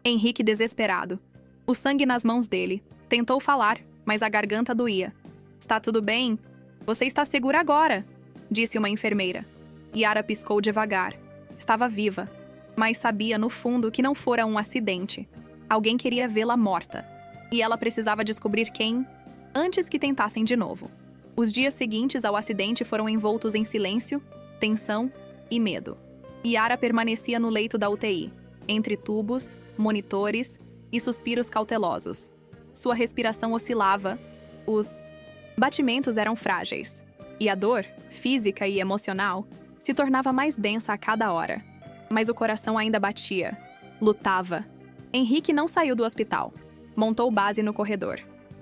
Henrique desesperado. O sangue nas mãos dele. Tentou falar, mas a garganta doía. Está tudo bem? Você está segura agora, disse uma enfermeira. Yara piscou devagar. Estava viva, mas sabia no fundo que não fora um acidente. Alguém queria vê-la morta. E ela precisava descobrir quem, antes que tentassem de novo. Os dias seguintes ao acidente foram envoltos em silêncio, tensão e medo. Yara permanecia no leito da UTI, entre tubos, monitores e suspiros cautelosos. Sua respiração oscilava, os batimentos eram frágeis. E a dor, física e emocional, se tornava mais densa a cada hora. Mas o coração ainda batia. Lutava. Henrique não saiu do hospital. Montou base no corredor.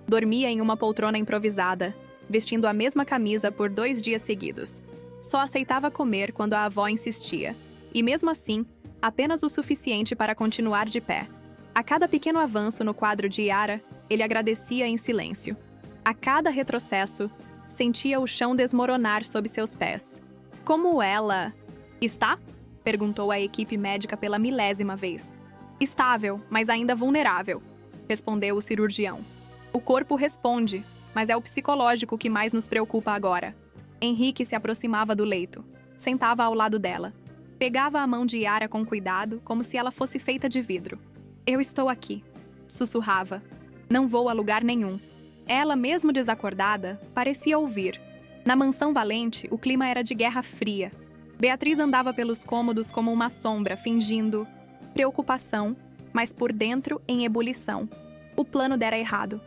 Dormia em uma poltrona improvisada, vestindo a mesma camisa por 2 dias seguidos. Só aceitava comer quando a avó insistia. E mesmo assim, apenas o suficiente para continuar de pé. A cada pequeno avanço no quadro de Yara, ele agradecia em silêncio. A cada retrocesso, sentia o chão desmoronar sob seus pés. Como ela... Está? Perguntou a equipe médica pela 1000ª vez. Estável, mas ainda vulnerável, respondeu o cirurgião. O corpo responde, mas é o psicológico que mais nos preocupa agora. Henrique se aproximava do leito. Sentava ao lado dela. Pegava a mão de Yara com cuidado, como se ela fosse feita de vidro. Eu estou aqui, sussurrava. Não vou a lugar nenhum. Ela, mesmo desacordada, parecia ouvir. Na mansão Valente, o clima era de guerra fria. Beatriz andava pelos cômodos como uma sombra, fingindo preocupação, mas por dentro em ebulição. O plano dera errado.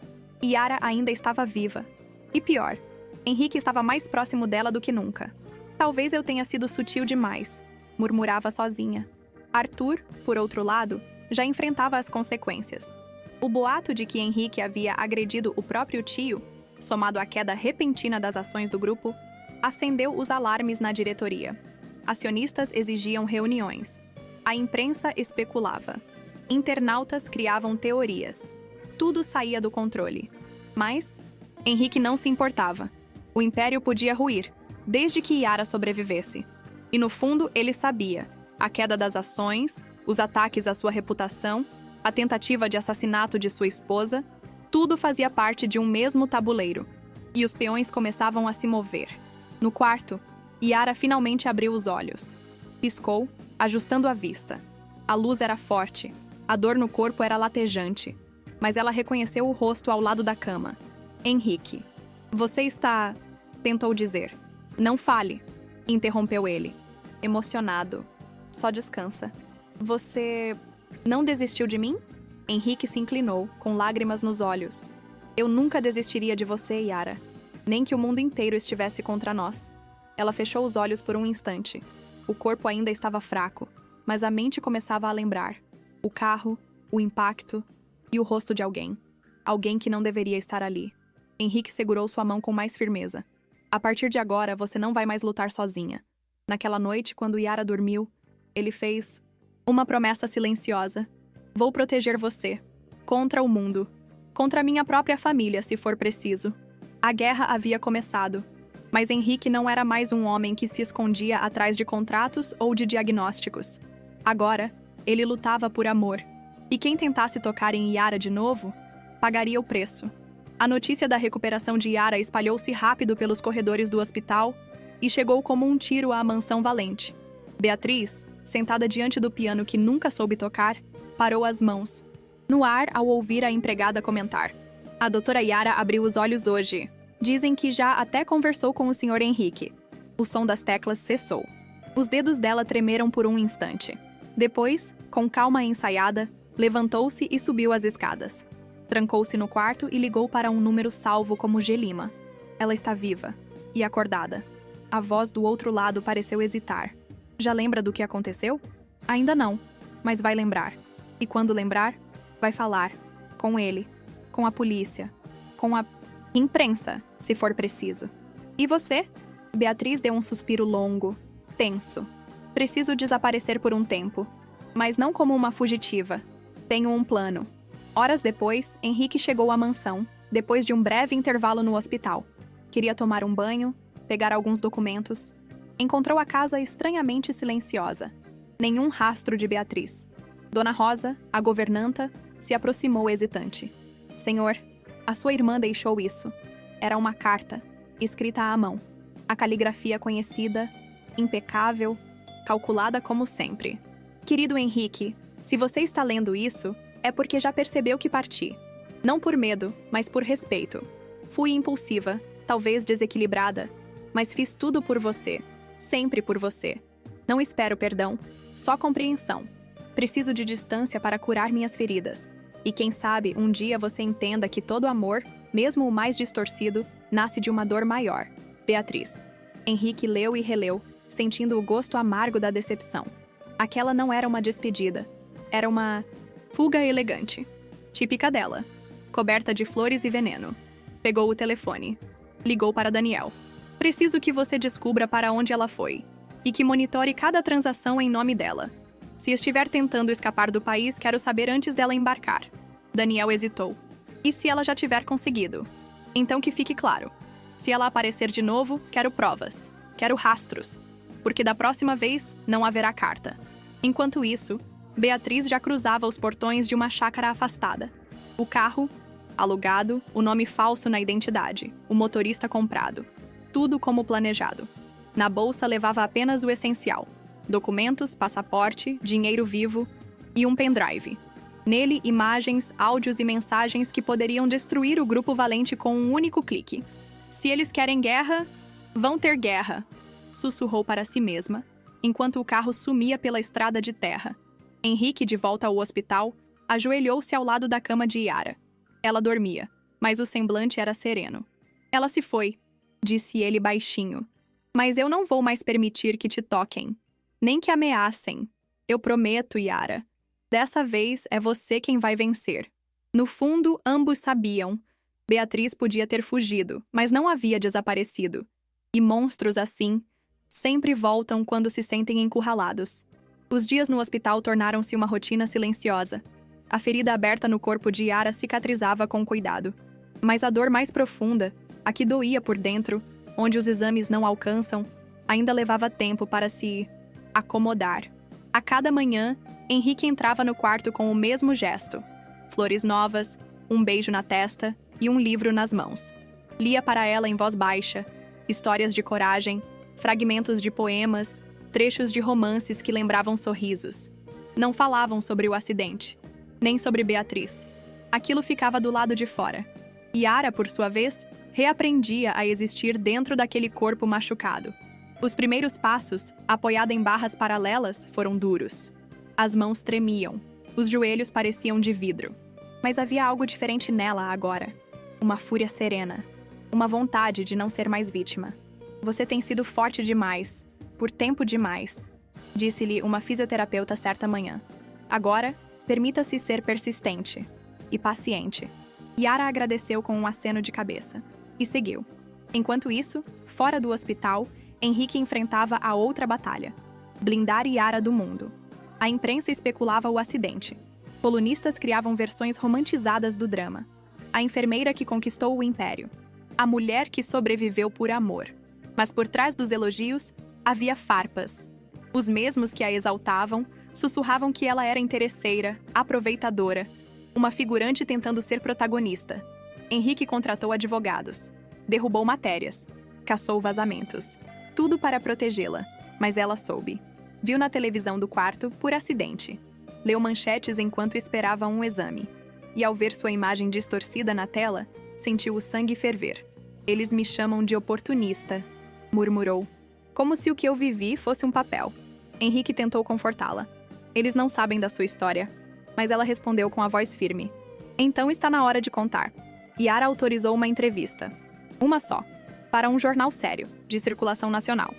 Yara ainda estava viva. E pior, Henrique estava mais próximo dela do que nunca. Talvez eu tenha sido sutil demais, murmurava sozinha. Arthur, por outro lado, já enfrentava as consequências. O boato de que Henrique havia agredido o próprio tio, somado à queda repentina das ações do grupo, acendeu os alarmes na diretoria. Acionistas exigiam reuniões. A imprensa especulava. Internautas criavam teorias. Tudo saía do controle. Mas Henrique não se importava. O império podia ruir, desde que Yara sobrevivesse. E no fundo ele sabia. A queda das ações, os ataques à sua reputação, a tentativa de assassinato de sua esposa, tudo fazia parte de um mesmo tabuleiro. E os peões começavam a se mover. No quarto, Yara finalmente abriu os olhos. Piscou, ajustando a vista. A luz era forte, a dor no corpo era latejante. Mas ela reconheceu o rosto ao lado da cama. Henrique. Você está... tentou dizer. Não fale, interrompeu ele. Emocionado. Só descansa. Você... não desistiu de mim? Henrique se inclinou, com lágrimas nos olhos. Eu nunca desistiria de você, Yara. Nem que o mundo inteiro estivesse contra nós. Ela fechou os olhos por um instante. O corpo ainda estava fraco, mas a mente começava a lembrar. O carro, o impacto e o rosto de alguém. Alguém que não deveria estar ali. Henrique segurou sua mão com mais firmeza. A partir de agora, você não vai mais lutar sozinha. Naquela noite, quando Yara dormiu, ele fez uma promessa silenciosa. Vou proteger você. Contra o mundo. Contra minha própria família, se for preciso. A guerra havia começado. Mas Henrique não era mais um homem que se escondia atrás de contratos ou de diagnósticos. Agora, ele lutava por amor. E quem tentasse tocar em Yara de novo, pagaria o preço. A notícia da recuperação de Yara espalhou-se rápido pelos corredores do hospital e chegou como um tiro à mansão Valente. Beatriz, sentada diante do piano que nunca soube tocar, parou as mãos, no ar ao ouvir a empregada comentar. A doutora Yara abriu os olhos hoje. Dizem que já até conversou com o Sr. Henrique. O som das teclas cessou. Os dedos dela tremeram por um instante. Depois, com calma ensaiada, levantou-se e subiu as escadas. Trancou-se no quarto e ligou para um número salvo como Gelima. Ela está viva e acordada. A voz do outro lado pareceu hesitar. Já lembra do que aconteceu? Ainda não, mas vai lembrar. E quando lembrar, vai falar. Com ele, com a polícia, com a imprensa, se for preciso. E você? Beatriz deu um suspiro longo, tenso. Preciso desaparecer por um tempo, mas não como uma fugitiva. Tenho um plano. Horas depois, Henrique chegou à mansão, depois de um breve intervalo no hospital. Queria tomar um banho, pegar alguns documentos. Encontrou a casa estranhamente silenciosa. Nenhum rastro de Beatriz. Dona Rosa, a governanta, se aproximou hesitante. Senhor, a sua irmã deixou isso. Era uma carta, escrita à mão. A caligrafia conhecida, impecável, calculada como sempre. Querido Henrique, se você está lendo isso, é porque já percebeu que parti. Não por medo, mas por respeito. Fui impulsiva, talvez desequilibrada, mas fiz tudo por você, sempre por você. Não espero perdão, só compreensão. Preciso de distância para curar minhas feridas. E quem sabe um dia você entenda que todo amor, mesmo o mais distorcido, nasce de uma dor maior. Beatriz. Henrique leu e releu, sentindo o gosto amargo da decepção. Aquela não era uma despedida. Era uma fuga elegante. Típica dela. Coberta de flores e veneno. Pegou o telefone. Ligou para Daniel. Preciso que você descubra para onde ela foi. E que monitore cada transação em nome dela. Se estiver tentando escapar do país, quero saber antes dela embarcar. Daniel hesitou. E se ela já tiver conseguido? Então que fique claro. Se ela aparecer de novo, quero provas. Quero rastros. Porque da próxima vez, não haverá carta. Enquanto isso, Beatriz já cruzava os portões de uma chácara afastada. O carro, alugado, o nome falso na identidade, o motorista comprado. Tudo como planejado. Na bolsa levava apenas o essencial. Documentos, passaporte, dinheiro vivo e um pendrive. Nele, imagens, áudios e mensagens que poderiam destruir o grupo valente com um único clique. Se eles querem guerra, vão ter guerra, sussurrou para si mesma, enquanto o carro sumia pela estrada de terra. Henrique, de volta ao hospital, ajoelhou-se ao lado da cama de Yara. Ela dormia, mas o semblante era sereno. Ela se foi, disse ele baixinho. Mas eu não vou mais permitir que te toquem. Nem que ameacem. Eu prometo, Yara. Dessa vez é você quem vai vencer. No fundo, ambos sabiam. Beatriz podia ter fugido, mas não havia desaparecido. E monstros assim sempre voltam quando se sentem encurralados. Os dias no hospital tornaram-se uma rotina silenciosa. A ferida aberta no corpo de Yara cicatrizava com cuidado. Mas a dor mais profunda, a que doía por dentro, onde os exames não alcançam, ainda levava tempo para se acomodar. A cada manhã, Henrique entrava no quarto com o mesmo gesto. Flores novas, um beijo na testa e um livro nas mãos. Lia para ela em voz baixa, histórias de coragem, fragmentos de poemas, trechos de romances que lembravam sorrisos. Não falavam sobre o acidente, nem sobre Beatriz. Aquilo ficava do lado de fora. Yara, por sua vez, reaprendia a existir dentro daquele corpo machucado. Os primeiros passos, apoiada em barras paralelas, foram duros. As mãos tremiam, os joelhos pareciam de vidro. Mas havia algo diferente nela agora. Uma fúria serena. Uma vontade de não ser mais vítima. Você tem sido forte demais, por tempo demais, disse-lhe uma fisioterapeuta certa manhã. Agora, permita-se ser persistente e paciente. Yara agradeceu com um aceno de cabeça e seguiu. Enquanto isso, fora do hospital, Henrique enfrentava a outra batalha: blindar Yara do mundo. A imprensa especulava o acidente. Colunistas criavam versões romantizadas do drama. A enfermeira que conquistou o império. A mulher que sobreviveu por amor. Mas por trás dos elogios, havia farpas. Os mesmos que a exaltavam sussurravam que ela era interesseira, aproveitadora, uma figurante tentando ser protagonista. Henrique contratou advogados, derrubou matérias, caçou vazamentos. Tudo para protegê-la, mas ela soube. Viu na televisão do quarto por acidente. Leu manchetes enquanto esperava um exame. E ao ver sua imagem distorcida na tela, sentiu o sangue ferver. Eles me chamam de oportunista, murmurou, como se o que eu vivi fosse um papel. Henrique tentou confortá-la. Eles não sabem da sua história, mas ela respondeu com a voz firme. Então está na hora de contar. Yara autorizou uma entrevista. Uma só. Para um jornal sério, de circulação nacional.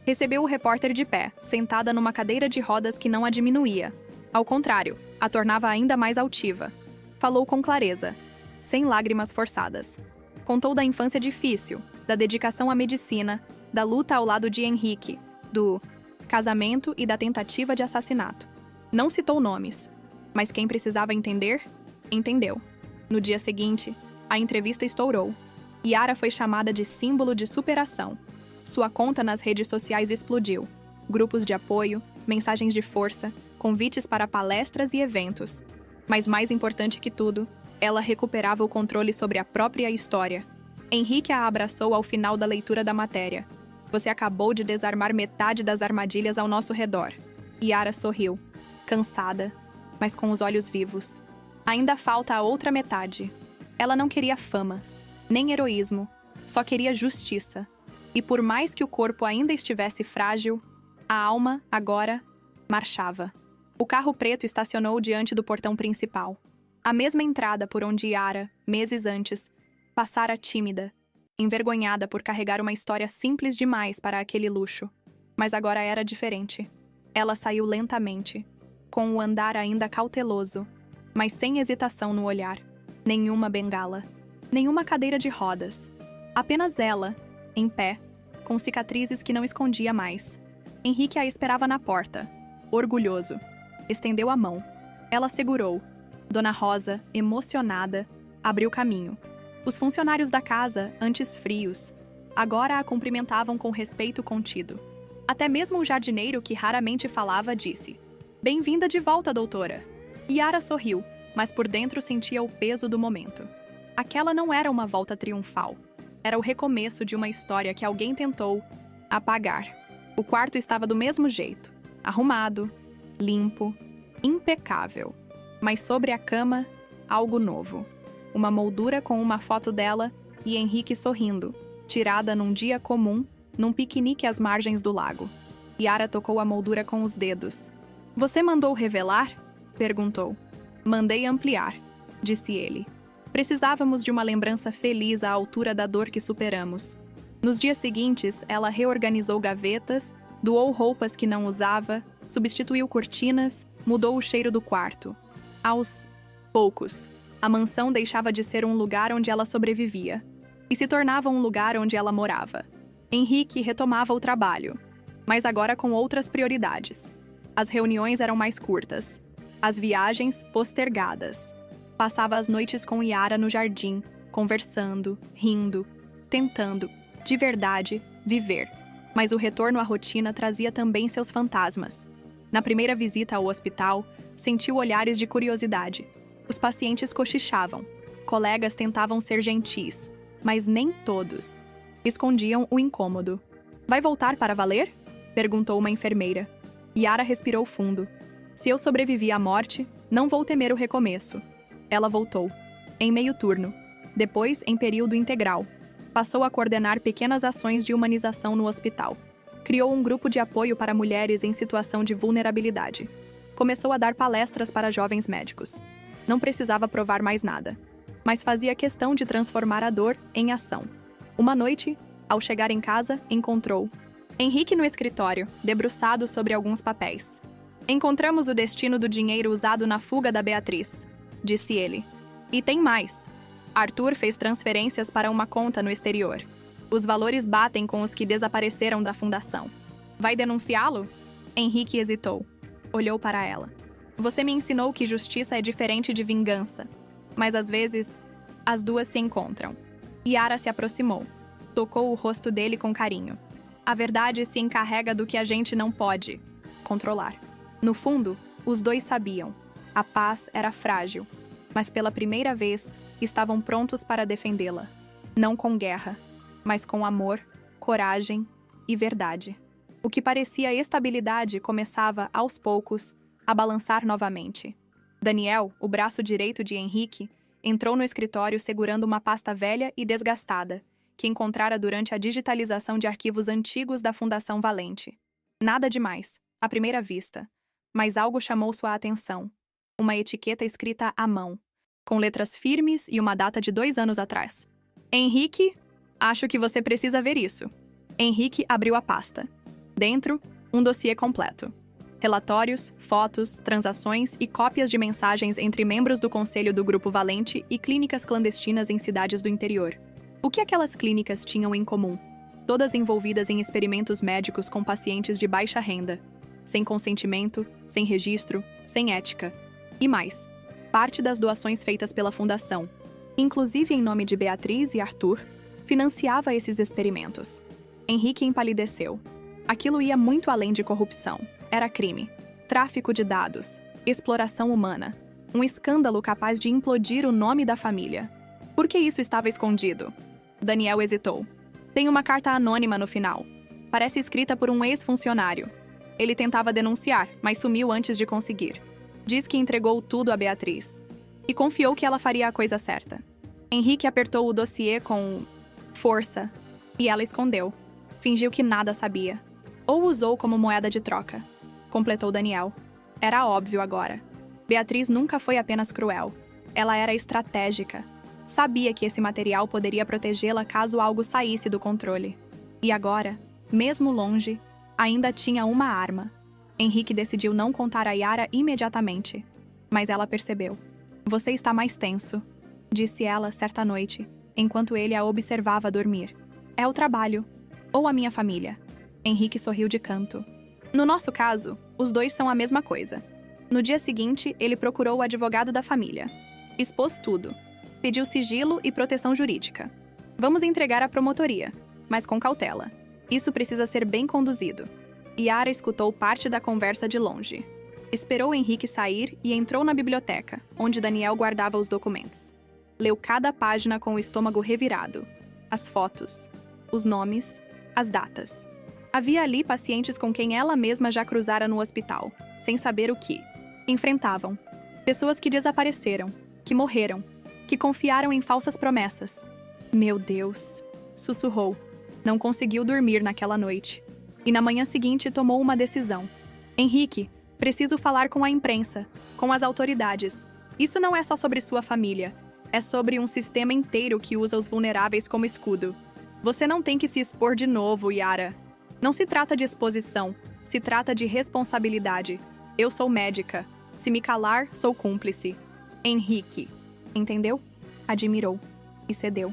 Recebeu o repórter de pé, sentada numa cadeira de rodas que não a diminuía. Ao contrário, a tornava ainda mais altiva. Falou com clareza, sem lágrimas forçadas. Contou da infância difícil, da dedicação à medicina, da luta ao lado de Henrique, do casamento e da tentativa de assassinato. Não citou nomes, mas quem precisava entender, entendeu. No dia seguinte, a entrevista estourou. Yara foi chamada de símbolo de superação. Sua conta nas redes sociais explodiu. Grupos de apoio, mensagens de força, convites para palestras e eventos. Mas mais importante que tudo, ela recuperava o controle sobre a própria história. Henrique a abraçou ao final da leitura da matéria. Você acabou de desarmar metade das armadilhas ao nosso redor. Yara sorriu, cansada, mas com os olhos vivos. Ainda falta a outra metade. Ela não queria fama, nem heroísmo, só queria justiça. E por mais que o corpo ainda estivesse frágil, a alma, agora, marchava. O carro preto estacionou diante do portão principal. A mesma entrada por onde Yara, meses antes, passara tímida, envergonhada por carregar uma história simples demais para aquele luxo. Mas agora era diferente. Ela saiu lentamente, com o andar ainda cauteloso, mas sem hesitação no olhar. Nenhuma bengala, nenhuma cadeira de rodas. Apenas ela, em pé, com cicatrizes que não escondia mais. Henrique a esperava na porta, orgulhoso. Estendeu a mão. Ela segurou. Dona Rosa, emocionada, abriu caminho. Os funcionários da casa, antes frios, agora a cumprimentavam com respeito contido. Até mesmo o jardineiro, que raramente falava, disse: "Bem-vinda de volta, doutora." Yara sorriu, mas por dentro sentia o peso do momento. Aquela não era uma volta triunfal. Era o recomeço de uma história que alguém tentou apagar. O quarto estava do mesmo jeito, arrumado, limpo, impecável. Mas sobre a cama, algo novo. Uma moldura com uma foto dela e Henrique sorrindo, tirada num dia comum, num piquenique às margens do lago. Yara tocou a moldura com os dedos. "Você mandou revelar?" perguntou. "Mandei ampliar", disse ele. Precisávamos de uma lembrança feliz à altura da dor que superamos. Nos dias seguintes, ela reorganizou gavetas, doou roupas que não usava, substituiu cortinas, mudou o cheiro do quarto. Aos poucos, a mansão deixava de ser um lugar onde ela sobrevivia e se tornava um lugar onde ela morava. Henrique retomava o trabalho, mas agora com outras prioridades. As reuniões eram mais curtas, as viagens postergadas. Passava as noites com Yara no jardim, conversando, rindo, tentando, de verdade, viver. Mas o retorno à rotina trazia também seus fantasmas. Na primeira visita ao hospital, sentiu olhares de curiosidade. Os pacientes cochichavam. Colegas tentavam ser gentis, mas nem todos. Escondiam o incômodo. "Vai voltar para valer?" perguntou uma enfermeira. Yara respirou fundo. "Se eu sobrevivi à morte, não vou temer o recomeço." Ela voltou, em meio turno, depois em período integral. Passou a coordenar pequenas ações de humanização no hospital. Criou um grupo de apoio para mulheres em situação de vulnerabilidade. Começou a dar palestras para jovens médicos. Não precisava provar mais nada, mas fazia questão de transformar a dor em ação. Uma noite, ao chegar em casa, encontrou Henrique no escritório, debruçado sobre alguns papéis. "Encontramos o destino do dinheiro usado na fuga da Beatriz", disse ele. "E tem mais. Arthur fez transferências para uma conta no exterior. Os valores batem com os que desapareceram da fundação. Vai denunciá-lo?" Henrique hesitou. Olhou para ela. "Você me ensinou que justiça é diferente de vingança. Mas às vezes, as duas se encontram." Yara se aproximou. Tocou o rosto dele com carinho. "A verdade se encarrega do que a gente não pode controlar." No fundo, os dois sabiam. A paz era frágil, mas pela primeira vez estavam prontos para defendê-la. Não com guerra, mas com amor, coragem e verdade. O que parecia estabilidade começava, aos poucos, a balançar novamente. Daniel, o braço direito de Henrique, entrou no escritório segurando uma pasta velha e desgastada, que encontrara durante a digitalização de arquivos antigos da Fundação Valente. Nada demais, à primeira vista, mas algo chamou sua atenção. Uma etiqueta escrita à mão, com letras firmes e uma data de 2 anos atrás. Henrique, acho que você precisa ver isso. Henrique abriu a pasta. Dentro, um dossiê completo. Relatórios, fotos, transações e cópias de mensagens entre membros do conselho do Grupo Valente e clínicas clandestinas em cidades do interior. O que aquelas clínicas tinham em comum? Todas envolvidas em experimentos médicos com pacientes de baixa renda, sem consentimento, sem registro, sem ética. E mais, parte das doações feitas pela Fundação, inclusive em nome de Beatriz e Arthur, financiava esses experimentos. Henrique empalideceu. Aquilo ia muito além de corrupção. Era crime, tráfico de dados, exploração humana. Um escândalo capaz de implodir o nome da família. Por que isso estava escondido? Daniel hesitou. Tem uma carta anônima no final. Parece escrita por um ex-funcionário. Ele tentava denunciar, mas sumiu antes de conseguir. Diz que entregou tudo a Beatriz. E confiou que ela faria a coisa certa. Henrique apertou o dossiê com força. E ela escondeu. Fingiu que nada sabia. Ou usou como moeda de troca. Completou Daniel. Era óbvio agora. Beatriz nunca foi apenas cruel. Ela era estratégica. Sabia que esse material poderia protegê-la caso algo saísse do controle. E agora, mesmo longe, ainda tinha uma arma. Henrique decidiu não contar a Yara imediatamente. Mas ela percebeu. Você está mais tenso, disse ela certa noite, enquanto ele a observava dormir. É o trabalho. Ou a minha família. Henrique sorriu de canto. No nosso caso, os dois são a mesma coisa. No dia seguinte, ele procurou o advogado da família. Expôs tudo. Pediu sigilo e proteção jurídica. Vamos entregar à promotoria, mas com cautela. Isso precisa ser bem conduzido. Yara escutou parte da conversa de longe. Esperou Henrique sair e entrou na biblioteca, onde Daniel guardava os documentos. Leu cada página com o estômago revirado. As fotos, os nomes, as datas. Havia ali pacientes com quem ela mesma já cruzara no hospital, sem saber o que. Enfrentavam. Pessoas que desapareceram, que morreram, que confiaram em falsas promessas. Meu Deus, sussurrou. Não conseguiu dormir naquela noite. E na manhã seguinte tomou uma decisão. Henrique, preciso falar com a imprensa, com as autoridades. Isso não é só sobre sua família. É sobre um sistema inteiro que usa os vulneráveis como escudo. Você não tem que se expor de novo, Yara. Não se trata de exposição, se trata de responsabilidade. Eu sou médica. Se me calar, sou cúmplice. Henrique. Entendeu? Admirou. E cedeu.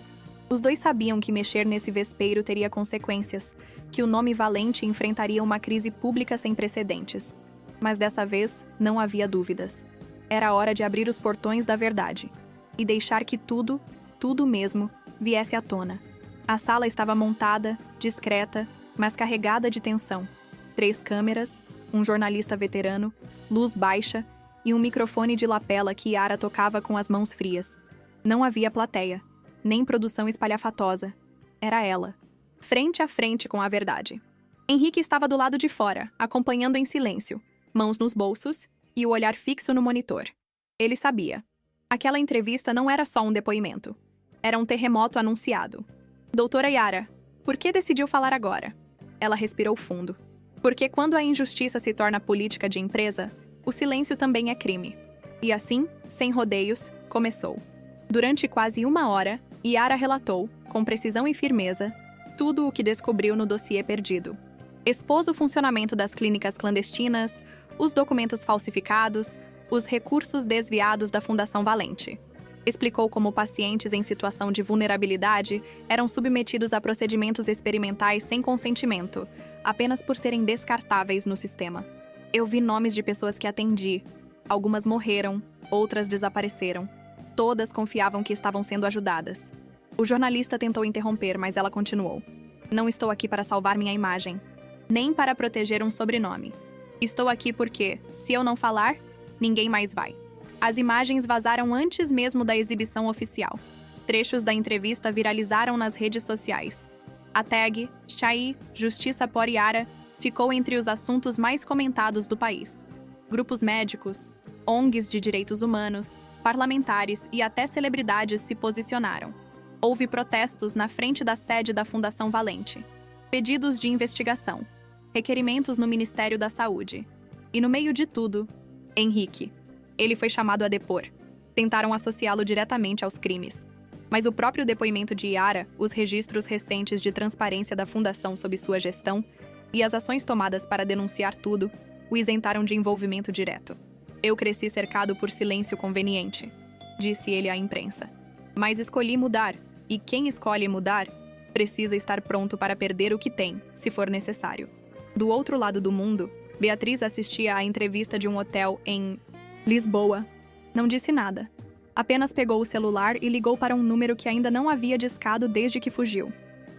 Os dois sabiam que mexer nesse vespeiro teria consequências, que o nome Valente enfrentaria uma crise pública sem precedentes. Mas dessa vez, não havia dúvidas. Era hora de abrir os portões da verdade. E deixar que tudo, tudo mesmo, viesse à tona. A sala estava montada, discreta, mas carregada de tensão. 3 câmeras, um jornalista veterano, luz baixa e um microfone de lapela que Yara tocava com as mãos frias. Não havia plateia, nem produção espalhafatosa. Era ela, frente a frente com a verdade. Henrique estava do lado de fora, acompanhando em silêncio, mãos nos bolsos e o olhar fixo no monitor. Ele sabia. Aquela entrevista não era só um depoimento. Era um terremoto anunciado. Doutora Yara, por que decidiu falar agora? Ela respirou fundo. Porque quando a injustiça se torna política de empresa, o silêncio também é crime. E assim, sem rodeios, começou. Durante quase 1 hora, Yara relatou, com precisão e firmeza, tudo o que descobriu no dossiê perdido. Expôs o funcionamento das clínicas clandestinas, os documentos falsificados, os recursos desviados da Fundação Valente. Explicou como pacientes em situação de vulnerabilidade eram submetidos a procedimentos experimentais sem consentimento, apenas por serem descartáveis no sistema. Eu vi nomes de pessoas que atendi. Algumas morreram, outras desapareceram. Todas confiavam que estavam sendo ajudadas. O jornalista tentou interromper, mas ela continuou. Não estou aqui para salvar minha imagem, nem para proteger um sobrenome. Estou aqui porque, se eu não falar, ninguém mais vai. As imagens vazaram antes mesmo da exibição oficial. Trechos da entrevista viralizaram nas redes sociais. A tag Chai Justiça por Yara ficou entre os assuntos mais comentados do país. Grupos médicos, ONGs de direitos humanos, parlamentares e até celebridades se posicionaram. Houve protestos na frente da sede da Fundação Valente, pedidos de investigação, requerimentos no Ministério da Saúde. E no meio de tudo, Henrique. Ele foi chamado a depor. Tentaram associá-lo diretamente aos crimes. Mas o próprio depoimento de Yara, os registros recentes de transparência da Fundação sob sua gestão e as ações tomadas para denunciar tudo, o isentaram de envolvimento direto. Eu cresci cercado por silêncio conveniente, disse ele à imprensa. Mas escolhi mudar, e quem escolhe mudar precisa estar pronto para perder o que tem, se for necessário. Do outro lado do mundo, Beatriz assistia à entrevista de um hotel em Lisboa. Não disse nada. Apenas pegou o celular e ligou para um número que ainda não havia discado desde que fugiu.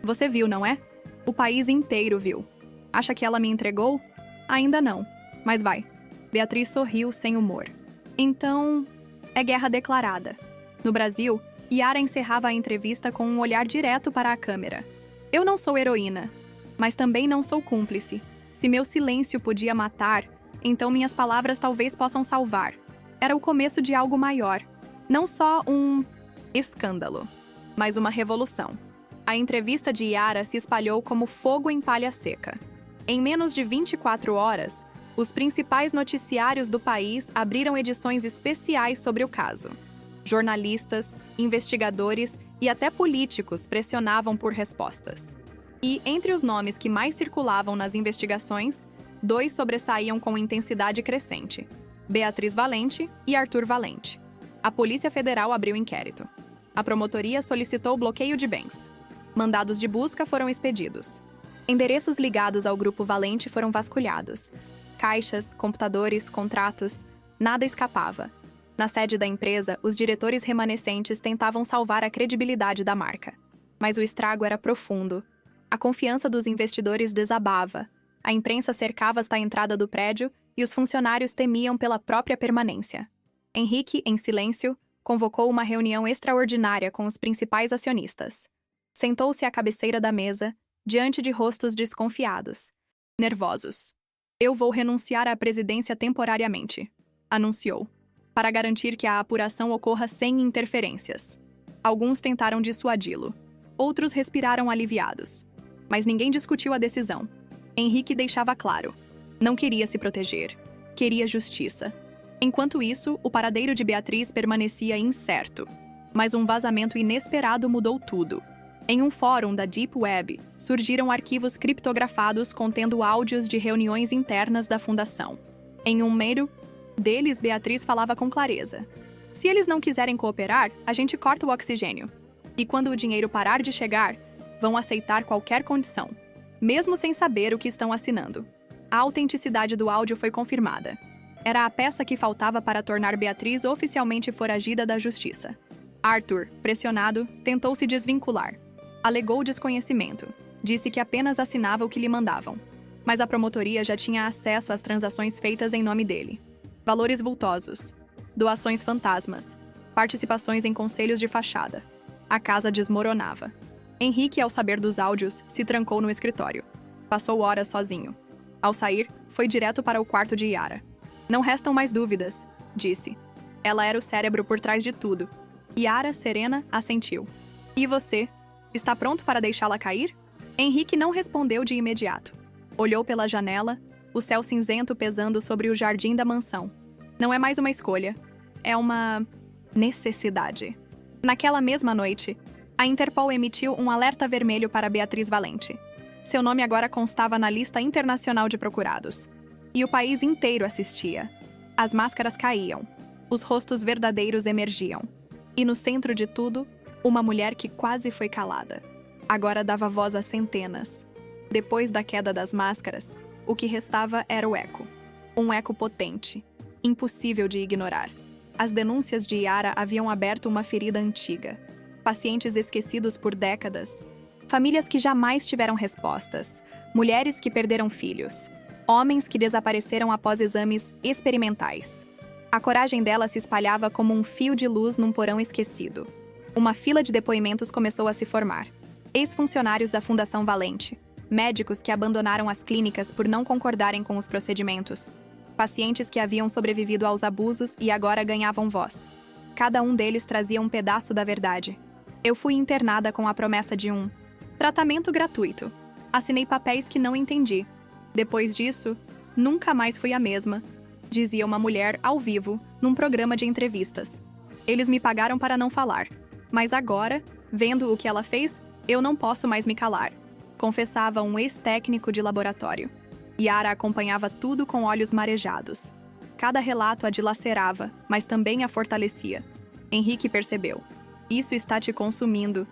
Você viu, não é? O país inteiro viu. Acha que ela me entregou? Ainda não. Mas vai. Beatriz sorriu sem humor. Então, é guerra declarada. No Brasil, Yara encerrava a entrevista com um olhar direto para a câmera. Eu não sou heroína, mas também não sou cúmplice. Se meu silêncio podia matar, então minhas palavras talvez possam salvar. Era o começo de algo maior. Não só um escândalo, mas uma revolução. A entrevista de Yara se espalhou como fogo em palha seca. Em menos de 24 horas, os principais noticiários do país abriram edições especiais sobre o caso. Jornalistas, investigadores e até políticos pressionavam por respostas. E, entre os nomes que mais circulavam nas investigações, 2 sobressaíam com intensidade crescente: Beatriz Valente e Arthur Valente. A Polícia Federal abriu inquérito. A promotoria solicitou bloqueio de bens. Mandados de busca foram expedidos. Endereços ligados ao grupo Valente foram vasculhados. Caixas, computadores, contratos, nada escapava. Na sede da empresa, os diretores remanescentes tentavam salvar a credibilidade da marca. Mas o estrago era profundo. A confiança dos investidores desabava. A imprensa cercava-se à entrada do prédio e os funcionários temiam pela própria permanência. Henrique, em silêncio, convocou uma reunião extraordinária com os principais acionistas. Sentou-se à cabeceira da mesa, diante de rostos desconfiados, nervosos. Eu vou renunciar à presidência temporariamente, anunciou, para garantir que a apuração ocorra sem interferências. Alguns tentaram dissuadi-lo. Outros respiraram aliviados. Mas ninguém discutiu a decisão. Henrique deixava claro. Não queria se proteger. Queria justiça. Enquanto isso, o paradeiro de Beatriz permanecia incerto. Mas um vazamento inesperado mudou tudo. Em um fórum da Deep Web, surgiram arquivos criptografados contendo áudios de reuniões internas da fundação. Em um meio deles, Beatriz falava com clareza. Se eles não quiserem cooperar, a gente corta o oxigênio. E quando o dinheiro parar de chegar, vão aceitar qualquer condição, mesmo sem saber o que estão assinando. A autenticidade do áudio foi confirmada. Era a peça que faltava para tornar Beatriz oficialmente foragida da justiça. Arthur, pressionado, tentou se desvincular. Alegou desconhecimento. Disse que apenas assinava o que lhe mandavam. Mas a promotoria já tinha acesso às transações feitas em nome dele. Valores vultosos, doações fantasmas, participações em conselhos de fachada. A casa desmoronava. Henrique, ao saber dos áudios, se trancou no escritório. Passou horas sozinho. Ao sair, foi direto para o quarto de Yara. Não restam mais dúvidas, disse. Ela era o cérebro por trás de tudo. Yara, serena, assentiu. E você? Está pronto para deixá-la cair? Henrique não respondeu de imediato. Olhou pela janela, o céu cinzento pesando sobre o jardim da mansão. Não é mais uma escolha. É uma necessidade. Naquela mesma noite, a Interpol emitiu um alerta vermelho para Beatriz Valente. Seu nome agora constava na lista internacional de procurados. E o país inteiro assistia. As máscaras caíam. Os rostos verdadeiros emergiam. E no centro de tudo, uma mulher que quase foi calada. Agora dava voz a centenas. Depois da queda das máscaras, o que restava era o eco. Um eco potente, impossível de ignorar. As denúncias de Yara haviam aberto uma ferida antiga. Pacientes esquecidos por décadas. Famílias que jamais tiveram respostas. Mulheres que perderam filhos. Homens que desapareceram após exames experimentais. A coragem dela se espalhava como um fio de luz num porão esquecido. Uma fila de depoimentos começou a se formar. Ex-funcionários da Fundação Valente. Médicos que abandonaram as clínicas por não concordarem com os procedimentos. Pacientes que haviam sobrevivido aos abusos e agora ganhavam voz. Cada um deles trazia um pedaço da verdade. Eu fui internada com a promessa de um tratamento gratuito. Assinei papéis que não entendi. Depois disso, nunca mais fui a mesma, dizia uma mulher ao vivo, num programa de entrevistas. Eles me pagaram para não falar. Mas agora, vendo o que ela fez, eu não posso mais me calar, confessava um ex-técnico de laboratório. Yara acompanhava tudo com olhos marejados. Cada relato a dilacerava, mas também a fortalecia. Henrique percebeu. Isso está te consumindo,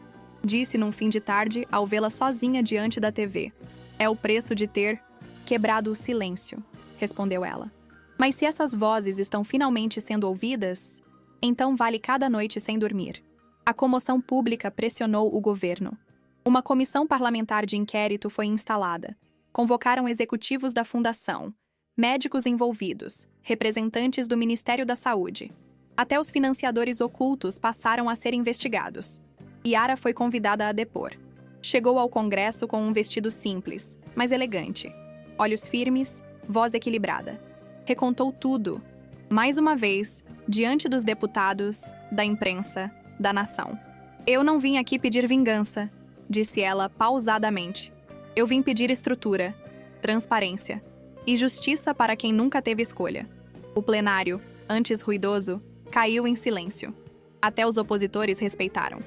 disse num fim de tarde ao vê-la sozinha diante da TV. É o preço de ter quebrado o silêncio, respondeu ela. Mas se essas vozes estão finalmente sendo ouvidas, então vale cada noite sem dormir. A comoção pública pressionou o governo. Uma comissão parlamentar de inquérito foi instalada. Convocaram executivos da fundação, médicos envolvidos, representantes do Ministério da Saúde. Até os financiadores ocultos passaram a ser investigados. Yara foi convidada a depor. Chegou ao Congresso com um vestido simples, mas elegante. Olhos firmes, voz equilibrada. Recontou tudo, mais uma vez, diante dos deputados, da imprensa, da nação. Eu não vim aqui pedir vingança, disse ela pausadamente. Eu vim pedir estrutura, transparência e justiça para quem nunca teve escolha. O plenário, antes ruidoso, caiu em silêncio. Até os opositores respeitaram.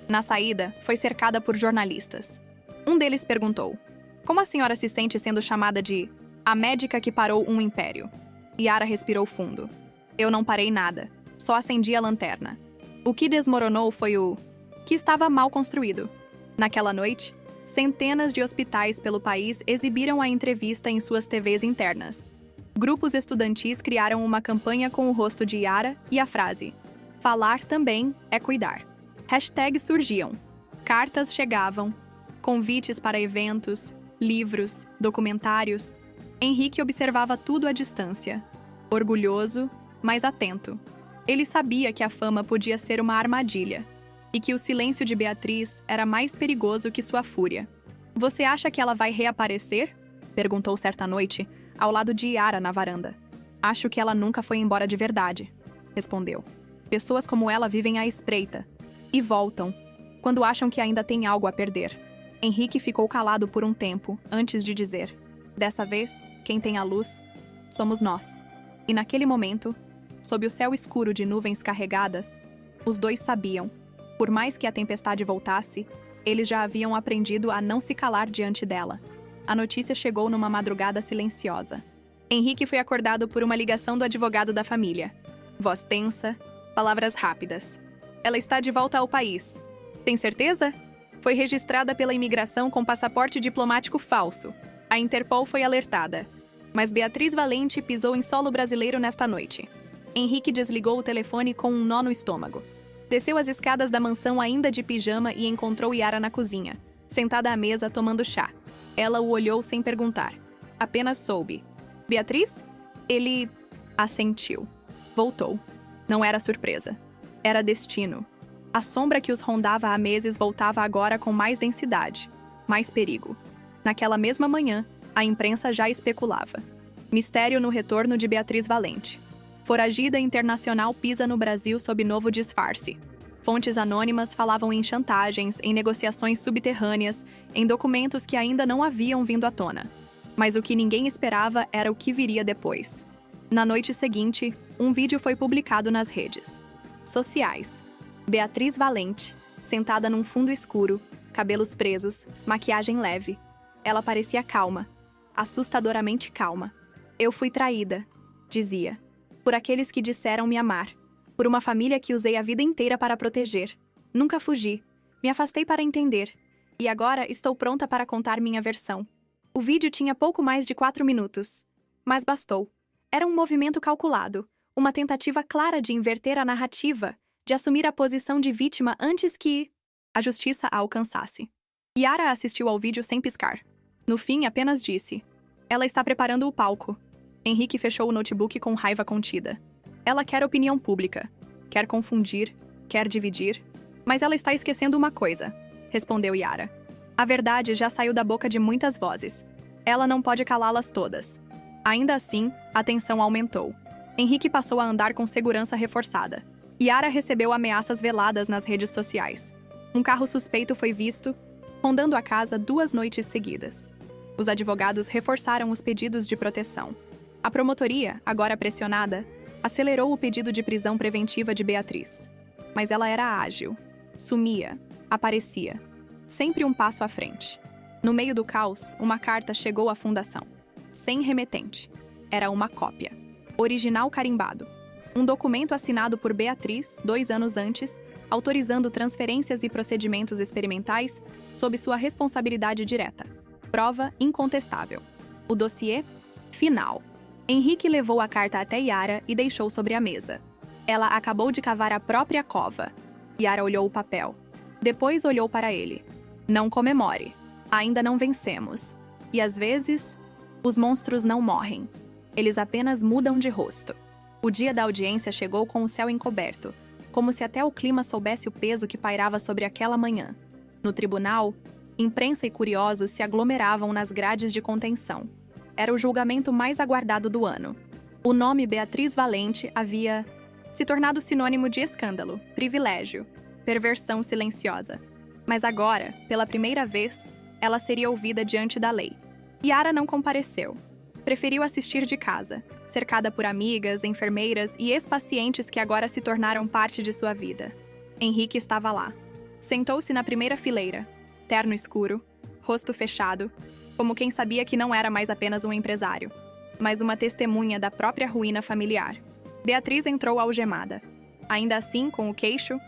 Na saída, foi cercada por jornalistas. Um deles perguntou: como a senhora se sente sendo chamada de a médica que parou um império? Yara respirou fundo. Eu não parei nada, só acendi a lanterna. O que desmoronou foi o que estava mal construído. Naquela noite, centenas de hospitais pelo país exibiram a entrevista em suas TVs internas. Grupos estudantis criaram uma campanha com o rosto de Yara e a frase: falar também é cuidar. Hashtags surgiam, cartas chegavam, convites para eventos, livros, documentários. Henrique observava tudo à distância, orgulhoso, mas atento. Ele sabia que a fama podia ser uma armadilha e que o silêncio de Beatriz era mais perigoso que sua fúria. Você acha que ela vai reaparecer? Perguntou certa noite, ao lado de Yara na varanda. Acho que ela nunca foi embora de verdade, respondeu. Pessoas como ela vivem à espreita e voltam quando acham que ainda tem algo a perder. Henrique ficou calado por um tempo antes de dizer: dessa vez, quem tem a luz somos nós. E naquele momento, sob o céu escuro de nuvens carregadas, os dois sabiam. Por mais que a tempestade voltasse, eles já haviam aprendido a não se calar diante dela. A notícia chegou numa madrugada silenciosa. Henrique foi acordado por uma ligação do advogado da família. Voz tensa, palavras rápidas. Ela está de volta ao país. Tem certeza? Foi registrada pela imigração com passaporte diplomático falso. A Interpol foi alertada. Mas Beatriz Valente pisou em solo brasileiro nesta noite. Henrique desligou o telefone com um nó no estômago. Desceu as escadas da mansão ainda de pijama e encontrou Yara na cozinha, sentada à mesa tomando chá. Ela o olhou sem perguntar. Apenas soube. Beatriz? Ele assentiu. Voltou. Não era surpresa. Era destino. A sombra que os rondava há meses voltava agora com mais densidade, mais perigo. Naquela mesma manhã, a imprensa já especulava. Mistério no retorno de Beatriz Valente. Foragida internacional pisa no Brasil sob novo disfarce. Fontes anônimas falavam em chantagens, em negociações subterrâneas, em documentos que ainda não haviam vindo à tona. Mas o que ninguém esperava era o que viria depois. Na noite seguinte, um vídeo foi publicado nas redes sociais. Beatriz Valente, sentada num fundo escuro, cabelos presos, maquiagem leve. Ela parecia calma, assustadoramente calma. Eu fui traída, dizia, por aqueles que disseram me amar, por uma família que usei a vida inteira para proteger. Nunca fugi, me afastei para entender, e agora estou pronta para contar minha versão. O vídeo tinha pouco mais de 4 minutos, mas bastou. Era um movimento calculado, uma tentativa clara de inverter a narrativa, de assumir a posição de vítima antes que a justiça a alcançasse. Yara assistiu ao vídeo sem piscar. No fim, apenas disse: ela está preparando o palco. Henrique fechou o notebook com raiva contida. Ela quer opinião pública. Quer confundir, quer dividir. Mas ela está esquecendo uma coisa, respondeu Yara. A verdade já saiu da boca de muitas vozes. Ela não pode calá-las todas. Ainda assim, a tensão aumentou. Henrique passou a andar com segurança reforçada. Yara recebeu ameaças veladas nas redes sociais. Um carro suspeito foi visto, rondando a casa 2 noites seguidas. Os advogados reforçaram os pedidos de proteção. A promotoria, agora pressionada, acelerou o pedido de prisão preventiva de Beatriz. Mas ela era ágil. Sumia, aparecia. Sempre um passo à frente. No meio do caos, uma carta chegou à fundação. Sem remetente. Era uma cópia. Original carimbado. Um documento assinado por Beatriz, 2 anos antes, autorizando transferências e procedimentos experimentais sob sua responsabilidade direta. Prova incontestável. O dossiê final. Henrique levou a carta até Yara e deixou sobre a mesa. Ela acabou de cavar a própria cova. Yara olhou o papel. Depois olhou para ele. Não comemore. Ainda não vencemos. E às vezes, os monstros não morrem. Eles apenas mudam de rosto. O dia da audiência chegou com o céu encoberto, como se até o clima soubesse o peso que pairava sobre aquela manhã. No tribunal, imprensa e curiosos se aglomeravam nas grades de contenção. Era o julgamento mais aguardado do ano. O nome Beatriz Valente havia se tornado sinônimo de escândalo, privilégio, perversão silenciosa. Mas agora, pela primeira vez, ela seria ouvida diante da lei. Yara não compareceu. Preferiu assistir de casa, cercada por amigas, enfermeiras e ex-pacientes que agora se tornaram parte de sua vida. Henrique estava lá. Sentou-se na primeira fileira, terno escuro, rosto fechado, como quem sabia que não era mais apenas um empresário, mas uma testemunha da própria ruína familiar. Beatriz entrou algemada, ainda assim com o queixo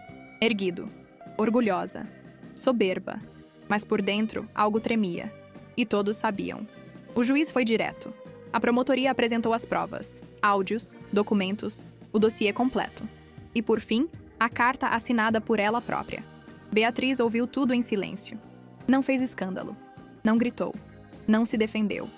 erguido, orgulhosa, soberba, mas por dentro algo tremia, e todos sabiam. O juiz foi direto. A promotoria apresentou as provas, áudios, documentos, o dossiê completo. E, por fim, a carta assinada por ela própria. Beatriz ouviu tudo em silêncio. Não fez escândalo. Não gritou. Não se defendeu.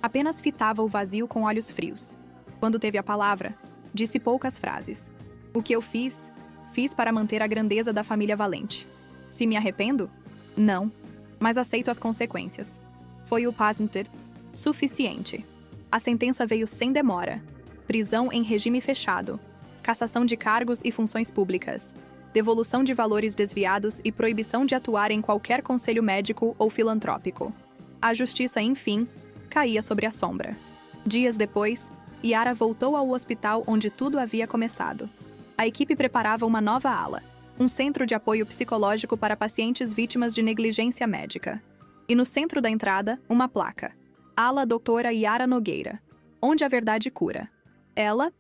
Apenas fitava o vazio com olhos frios. Quando teve a palavra, disse poucas frases. O que eu fiz, fiz para manter a grandeza da família Valente. Se me arrependo? Não. Mas aceito as consequências. Foi o pasmter suficiente. A sentença veio sem demora. Prisão em regime fechado, cassação de cargos e funções públicas, devolução de valores desviados e proibição de atuar em qualquer conselho médico ou filantrópico. A justiça, enfim, caía sobre a sombra. Dias depois, Yara voltou ao hospital onde tudo havia começado. A equipe preparava uma nova ala, um centro de apoio psicológico para pacientes vítimas de negligência médica. E no centro da entrada, uma placa. Ala Doutora Yara Nogueira, onde a verdade cura. Ela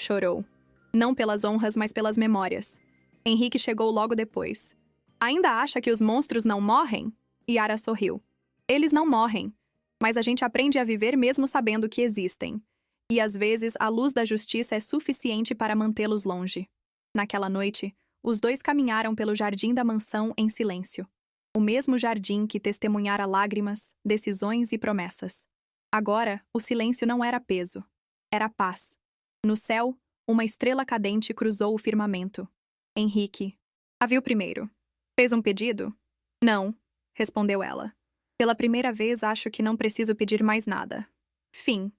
chorou. Não pelas honras, mas pelas memórias. Henrique chegou logo depois. Ainda acha que os monstros não morrem? Yara sorriu. Eles não morrem, mas a gente aprende a viver mesmo sabendo que existem. E às vezes a luz da justiça é suficiente para mantê-los longe. Naquela noite, os dois caminharam pelo jardim da mansão em silêncio. O mesmo jardim que testemunhara lágrimas, decisões e promessas. Agora, o silêncio não era peso. Era paz. No céu, uma estrela cadente cruzou o firmamento. Henrique. A viu primeiro. Fez um pedido? Não, respondeu ela. Pela primeira vez acho que não preciso pedir mais nada. Fim.